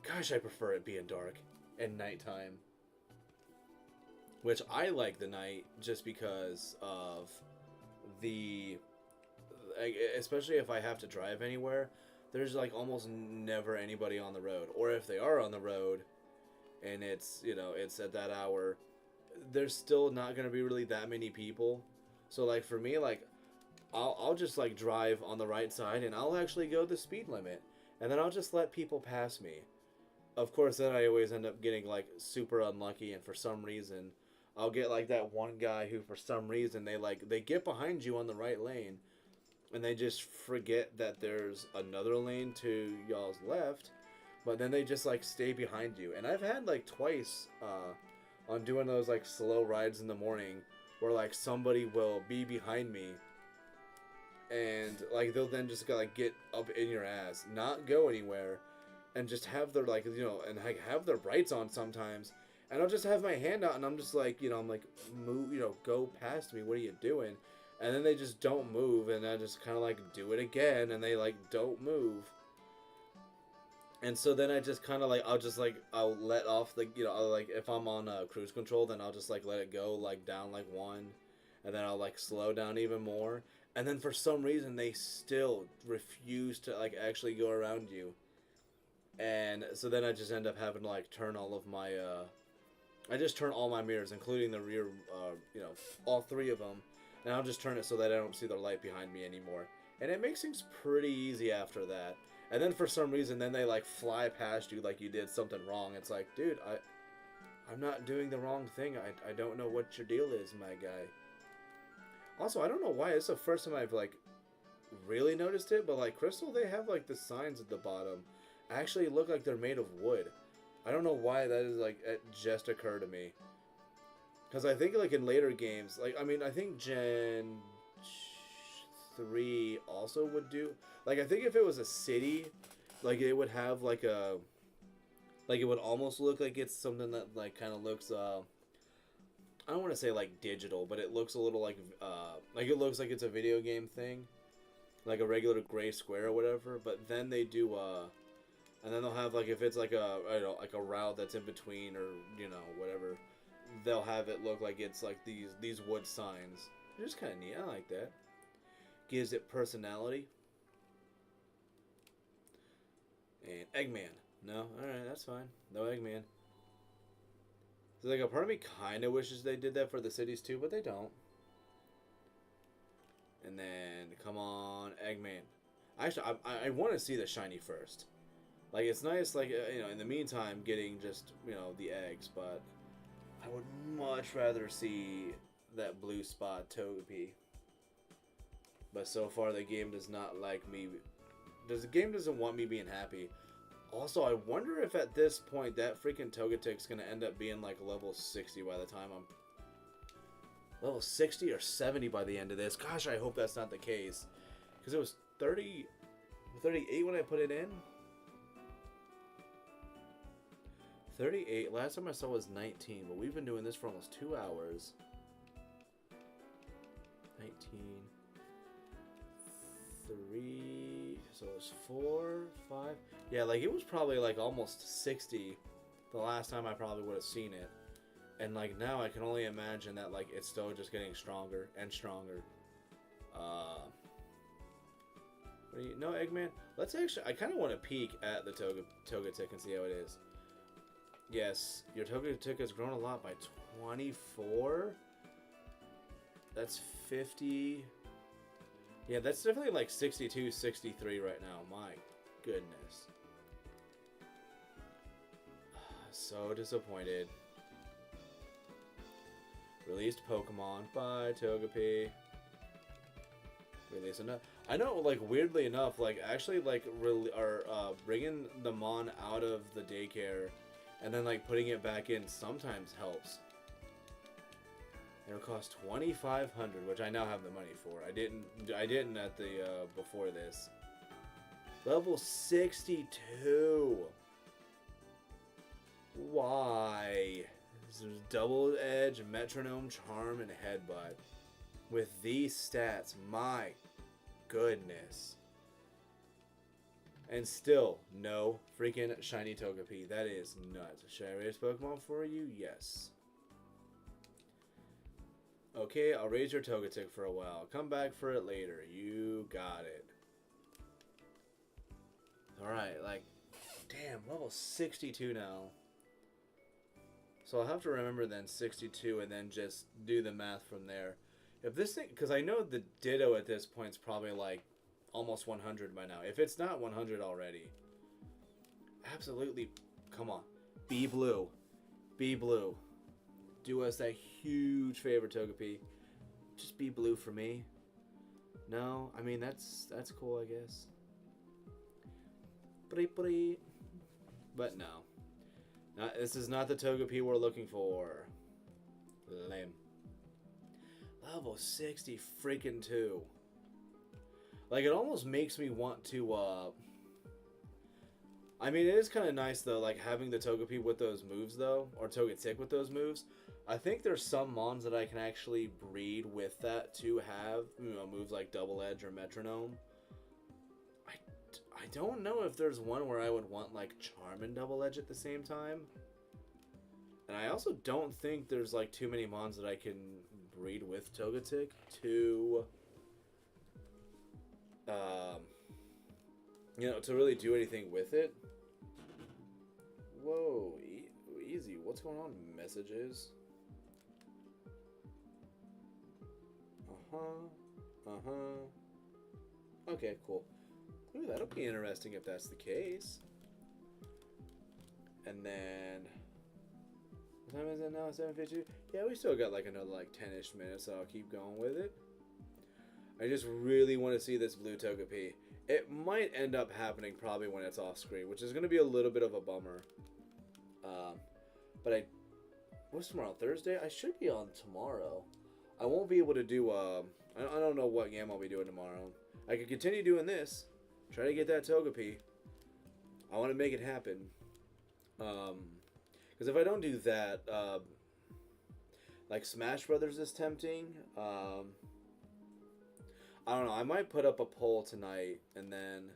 A: gosh, I prefer it being dark and nighttime. Which I like the night just because of especially if I have to drive anywhere, there's like almost never anybody on the road. Or if they are on the road and it's at that hour, there's still not going to be really that many people. So, like, for me, like, I'll just, like, drive on the right side, and I'll actually go the speed limit. And then I'll just let people pass me. Of course, then I always end up getting, like, super unlucky, and for some reason, I'll get, like, that one guy who, for some reason, they get behind you on the right lane, and they just forget that there's another lane to y'all's left, but then they just, like, stay behind you. And I've had, like, twice, on doing those, like, slow rides in the morning where, like, somebody will be behind me and, like, they'll then just, like, get up in your ass, not go anywhere, and just have their, like, and, like, have their brights on sometimes, and I'll just have my hand out, and I'm just, like, I'm like, move, go past me, what are you doing? And then they just don't move, and I just kind of, like, do it again, and they, like, don't move. And so then I just kind of, like, I'll let off, like, like, if I'm on cruise control, then I'll just, like, let it go, like, down, like, 1. And then I'll, like, slow down even more. And then for some reason, they still refuse to, like, actually go around you. And so then I just end up having to, like, turn all of my, I just turn all my mirrors, including the rear, all 3 of them. And I'll just turn it so that I don't see the light behind me anymore. And it makes things pretty easy after that. And then for some reason, then they, like, fly past you like you did something wrong. It's like, dude, I'm not doing the wrong thing. I don't know what your deal is, my guy. Also, I don't know why. It's the first time I've, like, really noticed it. But, like, Crystal, they have, like, the signs at the bottom actually look like they're made of wood. I don't know why that is, like, it just occurred to me. Because I think, like, in later games, like, I mean, I think Gen 3 also would do, like, I think if it was a city, like, it would have, like, a, like, it would almost look like it's something that, like, kind of looks, I don't want to say, like, digital, but it looks a little like it looks like it's a video game thing, like a regular gray square or whatever, but then they do, and then they'll have, like, if it's, like, I don't know, like, a route that's in between, or, whatever, they'll have it look like it's, like, these wood signs. It's just kind of neat. I like that. Gives it personality. And Eggman. No? Alright, that's fine. No Eggman. So, like, a part of me kind of wishes they did that for the cities too, but they don't. And then, come on, Eggman. Actually, I want to see the shiny first. Like, it's nice, like, in the meantime, getting just, the eggs, but I would much rather see that blue spot Togepi. But so far, the game does not like me. The game doesn't want me being happy. Also, I wonder if at this point that freaking Togetic's gonna end up being like level 60 by the time I'm level 60 or 70 by the end of this. Gosh, I hope that's not the case. Because it was 38 when I put it in. 38. Last time I saw was 19, but we've been doing this for almost 2 hours. 19. 3. So it was 4, 5. Yeah, like it was probably like almost 60 the last time I probably would have seen it. And like now I can only imagine that like it's still just getting stronger and stronger. No, Eggman. Let's actually. I kind of want to peek at the Togetic and see how it is. Yes, your Togetic has grown a lot by 24. That's 50. Yeah, that's definitely like 62, 63 right now. My goodness. So disappointed. Released Pokemon by Togepi. Release enough. I know, like, weirdly enough, like, actually, like, bringing the Mon out of the daycare and then, like, putting it back in sometimes helps. It'll cost $2,500, which I now have the money for. I didn't at the, before this. Level 62. Why? There's Double Edge, Metronome, Charm, and Headbutt. With these stats, my goodness. And still, no freaking shiny Togepi. That is nuts. Should I raise Pokemon for you? Yes. Okay, I'll raise your Togetic for a while. Come back for it later. You got it. Alright, like, damn, level 62 now. So I'll have to remember then 62 and then just do the math from there. If this thing, because I know the Ditto at this point is probably like almost 100 by now. If it's not 100 already. Absolutely, come on. Be blue. Be blue. Do us that huge favor, Togepi. Just be blue for me. No, I mean, that's cool, I guess. But no. This is not the Togepi we're looking for. Lame. Level 60 freaking 2. Like, it almost makes me want to, I mean, it is kind of nice, though, like, having the Togepi with those moves, though. Or Togetic with those moves. I think there's some Mons that I can actually breed with that to have, you know, moves like Double Edge or Metronome. I don't know if there's one where I would want, like, Charm and Double Edge at the same time. And I also don't think there's, like, too many Mons that I can breed with Togetic to, you know, to really do anything with it. Whoa, easy. What's going on? Messages. Okay, cool. Ooh, that'll be interesting if that's the case. And then, what time is it now? 7:52. Yeah, we still got like another like 10-ish minutes, so I'll keep going with it. I just really want to see this blue Togepi. It might end up happening probably when it's off screen, which is going to be a little bit of a bummer. But what's tomorrow? Thursday? I should be on tomorrow. I won't be able to do, I don't know what game I'll be doing tomorrow. I could continue doing this. Try to get that Togepi. I want to make it happen. Because if I don't do that, like Smash Brothers is tempting. I don't know. I might put up a poll tonight, and then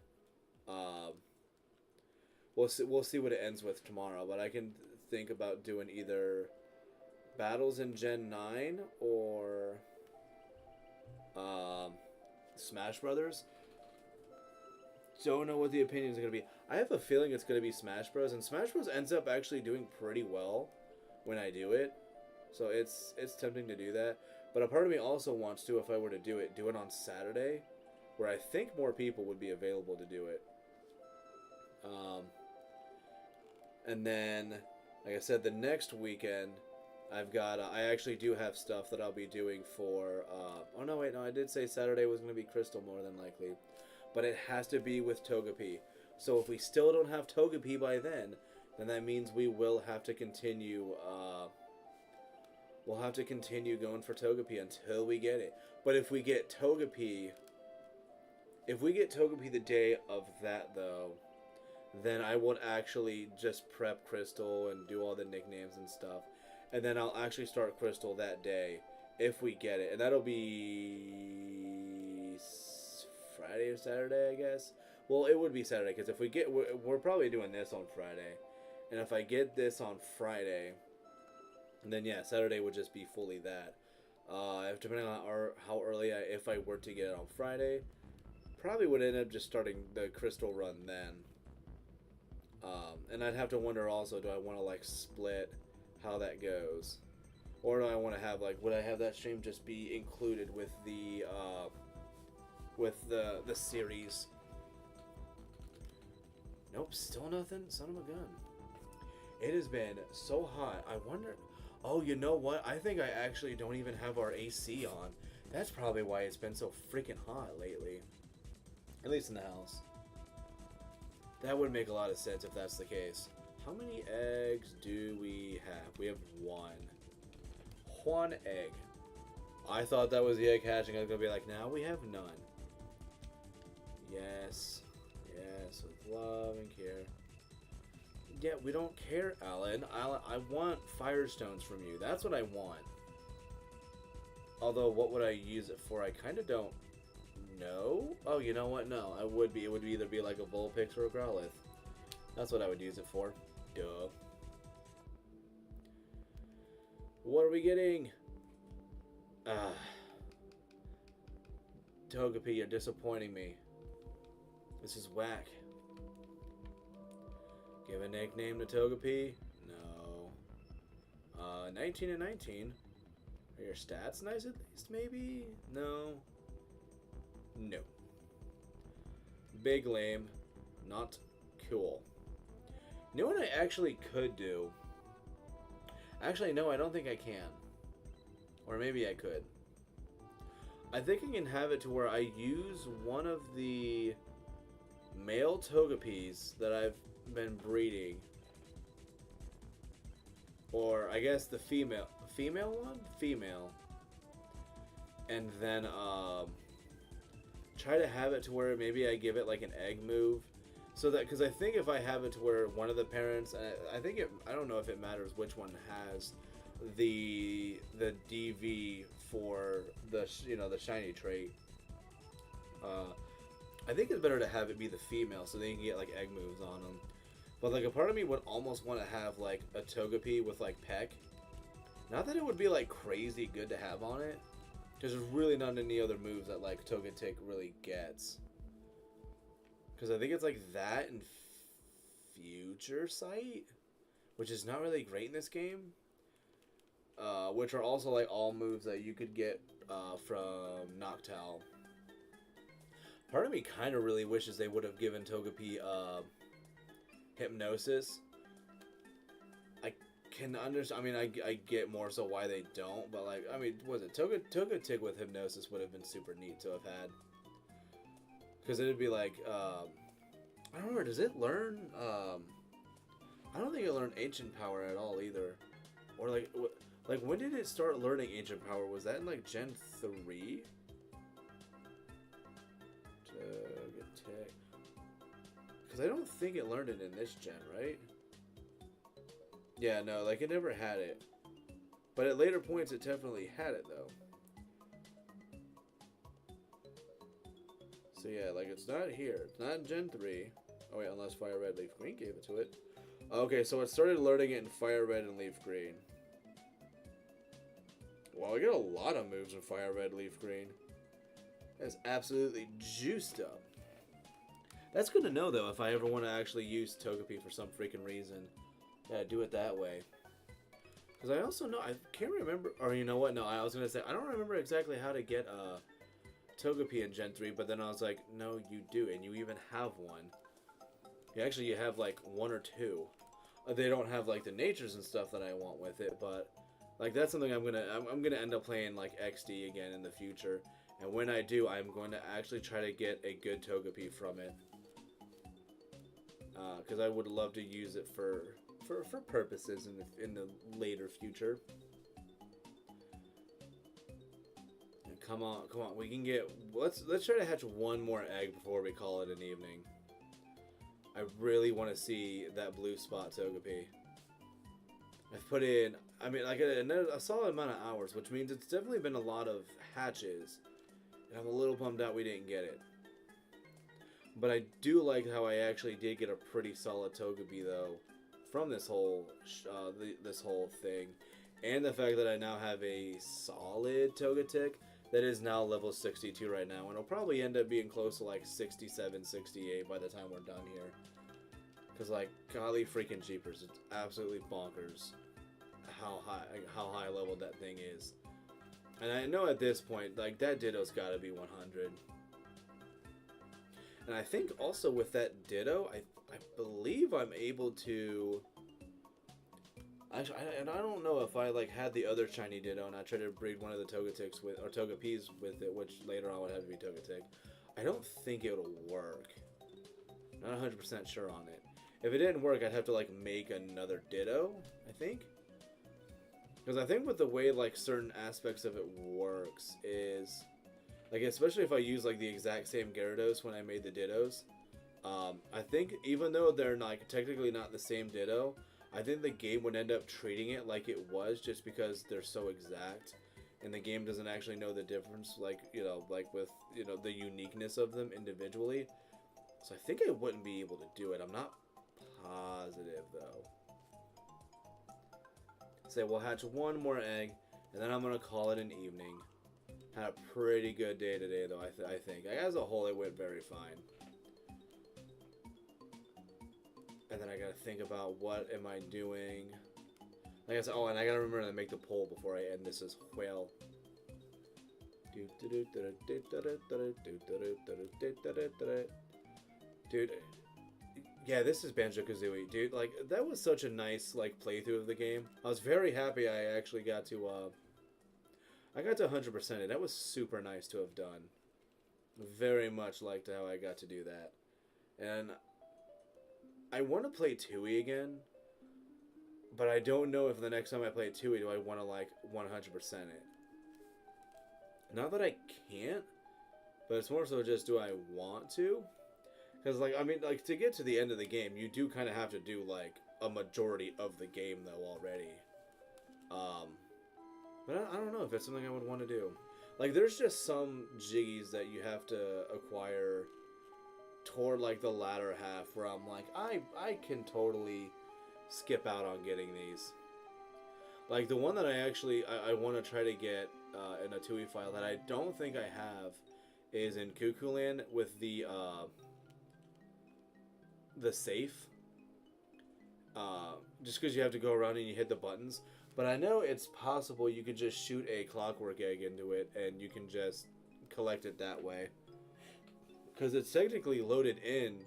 A: we'll see what it ends with tomorrow. But I can think about doing either Battles in Gen 9 or Smash Brothers. Don't know what the opinion is going to be. I have a feeling it's going to be Smash Bros. And Smash Bros. Ends up actually doing pretty well when I do it. So it's tempting to do that. But a part of me also wants to, if I were to do it on Saturday, where I think more people would be available to do it. And then, like I said, the next weekend, I've got, I actually do have stuff that I'll be doing for, oh no, wait, no, I did say Saturday was going to be Crystal more than likely. But it has to be with Togepi. So if we still don't have Togepi by then that means we will have to continue, we'll have to continue going for Togepi until we get it. But if we get Togepi the day of that, though, then I would actually just prep Crystal and do all the nicknames and stuff. And then I'll actually start Crystal that day if we get it. And that'll be Friday or Saturday, I guess. Well, it would be Saturday, because if we get, we're probably doing this on Friday. And if I get this on Friday, then yeah, Saturday would just be fully that. Depending on how early if I were to get it on Friday, Probably would end up just starting the crystal run then. And I'd have to wonder also, do I want to like split how that goes? Or do I want to have like, would I have that stream just be included with the series? Nope, still nothing. Son of a gun. It has been so hot. I wonder. Oh, you know what? I think I actually don't even have our AC on. That's probably why it's been so freaking hot lately. At least in the house. That would make a lot of sense if that's the case. How many eggs do we have? We have one. One egg. I thought that was the egg hatching. I was going to be like, now we have none. Yes. Yes, with love and care. Yeah, we don't care, Alan. I want firestones from you. That's what I want. Although, what would I use it for? I kind of don't know. Oh, you know what? No, it would either be like a Vulpix or a Growlithe. That's what I would use it for. Duh. What are we getting? Togepi, you're disappointing me. This is whack. Give a nickname to Togepi? No. 19 and 19. Are your stats nice at least, maybe? No. No. Big lame. Not cool. You know what I actually could do? Actually, no, I don't think I can. Or maybe I could. I think I can have it to where I use one of the male Togepis that I've been breeding. Or, I guess the female one? Female. And then, try to have it to where maybe I give it like an egg move. So that, because I think if I have it to where one of the parents, I don't know if it matters which one has the DV for the the shiny trait. I think it's better to have it be the female so they can get like egg moves on them. But like a part of me would almost want to have like a Togepi with like Peck. Not that it would be like crazy good to have on it, because there's really not any other moves that like Togetic really gets. Because I think it's like that and Future Sight, which is not really great in this game. Which are also like all moves that you could get from Noctowl. Part of me kind of really wishes they would have given Togepi Hypnosis. I can understand. I mean, I get more so why they don't, but like, I mean, was it Togetic with Hypnosis would have been super neat to have had. Because it'd be like, I don't remember, does it learn, I don't think it learned Ancient Power at all either. Or like when did it start learning Ancient Power? Was that in like Gen 3? Because I don't think it learned it in this gen, right? Yeah, no, like it never had it. But at later points it definitely had it though. So yeah, like it's not here. It's not in Gen 3. Oh wait, unless Fire Red, Leaf Green gave it to it. Okay, so it started learning it in Fire Red and Leaf Green. Wow, I get a lot of moves in Fire Red, Leaf Green. That's absolutely juiced up. That's good to know though, if I ever want to actually use Togepi for some freaking reason. Yeah, do it that way. Because I also know, I can't remember, or you know what, no, I was going to say, I don't remember exactly how to get Togepi in Gen 3, but then I was like, no, you do, and you even have one. You have like one or two. They don't have like the natures and stuff that I want with it, but like that's something I'm gonna end up playing like XD again in the future. And when I do, I'm going to actually try to get a good Togepi from it. Because I would love to use it for purposes in the later future. And come on, we can get, let's try to hatch one more egg before we call it an evening. I really want to see that blue spot Togepi. I've put in, I mean, like a solid amount of hours, which means it's definitely been a lot of hatches. And I'm a little bummed out we didn't get it. But I do like how I actually did get a pretty solid Togepi though from this whole thing, and the fact that I now have a solid Togetic that is now level 62 right now, and it'll probably end up being close to like 67, 68 by the time we're done here. Because, like, golly freaking jeepers, it's absolutely bonkers how high level that thing is. And I know at this point, like, that Ditto's gotta be 100. And I think also with that Ditto, I believe I'm able to... And I don't know if I, like, had the other shiny Ditto and I tried to breed one of the Togetics with, or Togepis with it, which later on would have to be Togetic. I don't think it'll work. Not 100% sure on it. If it didn't work, I'd have to, like, make another Ditto, I think. Because I think with the way, like, certain aspects of it works is... Like, especially if I use, like, the exact same Gyarados when I made the Dittos. I think even though they're, like, technically not the same Ditto, I think the game would end up treating it like it was just because they're so exact. And the game doesn't actually know the difference, like, you know, like with, you know, the uniqueness of them individually. So I think I wouldn't be able to do it. I'm not positive, though. Say we'll hatch one more egg, and then I'm going to call it an evening. Had a pretty good day today, though, I think. As a whole, it went very fine. And then I gotta think about what am I doing. Like I said, oh, and I gotta remember to make the poll before I end this as well. Dude, yeah, this is Banjo-Kazooie, dude. Like, that was such a nice, like, playthrough of the game. I was very happy I actually got to, I got to 100% it. That was super nice to have done. Very much liked how I got to do that. And I want to play Tui again, but I don't know if the next time I play Tui do I want to, like, 100% it. Not that I can't, but it's more so just do I want to? Because, like, I mean, like, to get to the end of the game, you do kind of have to do, like, a majority of the game, though, already. But I don't know if it's something I would want to do. Like, there's just some Jiggies that you have to acquire toward, like, the latter half where I'm like, I can totally skip out on getting these. Like, the one that I actually, I want to try to get in a TUI file that I don't think I have is in Cuckoo Land with the safe. Just because you have to go around and you hit the buttons. But I know it's possible you could just shoot a clockwork egg into it and you can just collect it that way. Because it's technically loaded in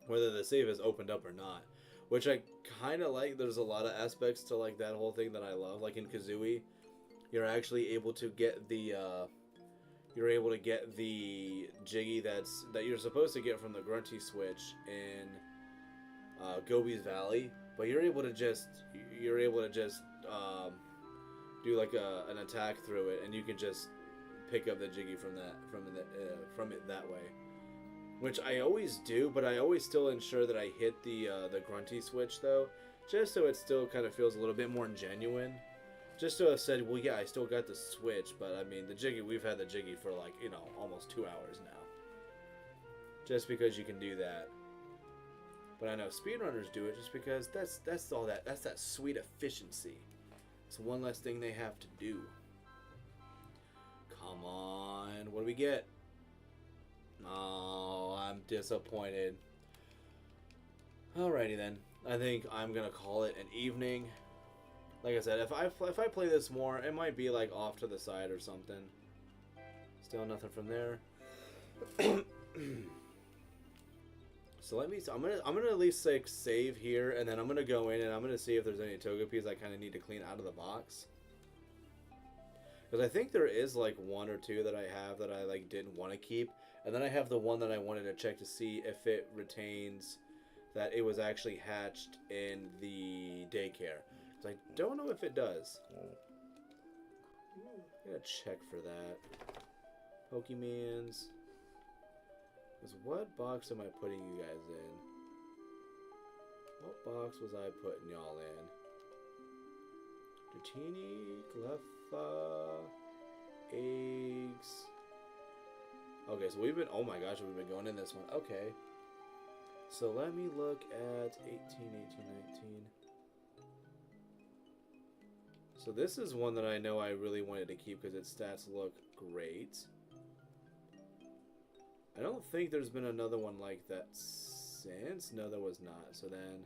A: whether the save is opened up or not. Which I kind of like. There's a lot of aspects to like that whole thing that I love. Like in Kazooie, you're actually able to get the Jiggy that you're supposed to get from the Grunty switch in Gobi's Valley. But you're able to just do like an attack through it, and you can just pick up the Jiggy from it that way. Which I always do, but I always still ensure that I hit the Grunty switch though, just so it still kind of feels a little bit more genuine. Just to have said, well, yeah, I still got the switch, but I mean the Jiggy, we've had the Jiggy for like, you know, almost 2 hours now. Just because you can do that. But I know speedrunners do it just because that's that sweet efficiency. It's one less thing they have to do. Come on, what do we get? Oh, I'm disappointed. Alrighty then. I think I'm gonna call it an evening. Like I said, if I play this more, it might be like off to the side or something. Still nothing from there. So let me. I'm gonna at least like save here, and then I'm gonna go in and I'm gonna see if there's any Togepis I kind of need to clean out of the box. Because I think there is like one or two that I have that I like didn't want to keep, and then I have the one that I wanted to check to see if it retains that it was actually hatched in the daycare. Because I don't know if it does. I gotta check for that. Pokemans. Because what box am I putting you guys in? What box was I putting y'all in? Dratini, Cleffa, eggs. Okay, so we've been, oh my gosh, we've been going in this one. Okay. So let me look at 18, 19. So this is one that I know I really wanted to keep because its stats look great. I don't think there's been another one like that since. No, there was not. So then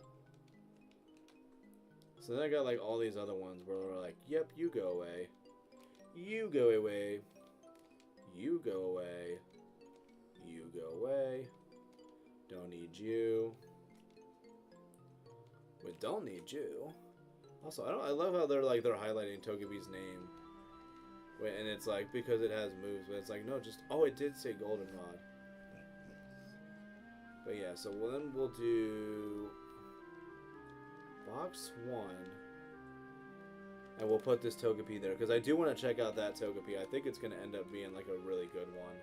A: I got like all these other ones where we're like, yep, you go away. You go away. You go away. You go away. Don't need you. We don't need you. Also, I love how they're highlighting Togepi's name. Wait, and it's like because it has moves, but it's like no, just oh, it did say Goldenrod. But yeah, so then we'll do box 1. And we'll put this Togepi there because I do want to check out that Togepi. I think it's going to end up being like a really good one.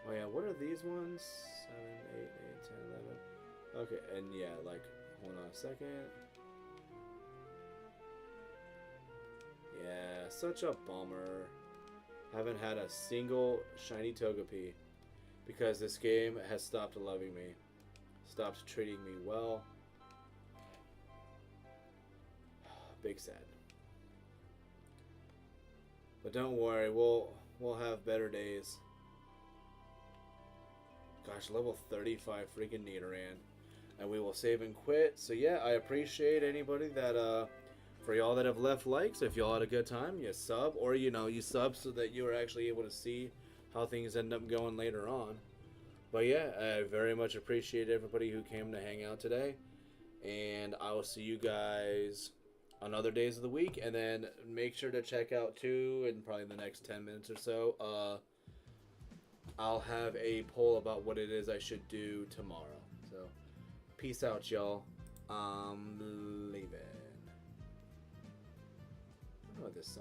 A: Oh yeah, what are these ones? 7, 8, 8, 10, 11. Okay, and yeah, like, hold on a second. Yeah, such a bummer. Haven't had a single shiny Togepi because this game has stopped loving me. Stopped treating me well. Big sad. But don't worry, we'll have better days. Gosh, level 35 freaking Nidoran. And we will save and quit. So yeah, I appreciate anybody that for y'all that have left likes. If y'all had a good time, you sub, or you sub so that you are actually able to see how things end up going later on. But yeah, I very much appreciate everybody who came to hang out today. And I will see you guys on other days of the week, and then make sure to check out too in probably the next 10 minutes or so. I'll have a poll about what it is I should do tomorrow. So peace out, y'all. I'm leaving. I don't know what this song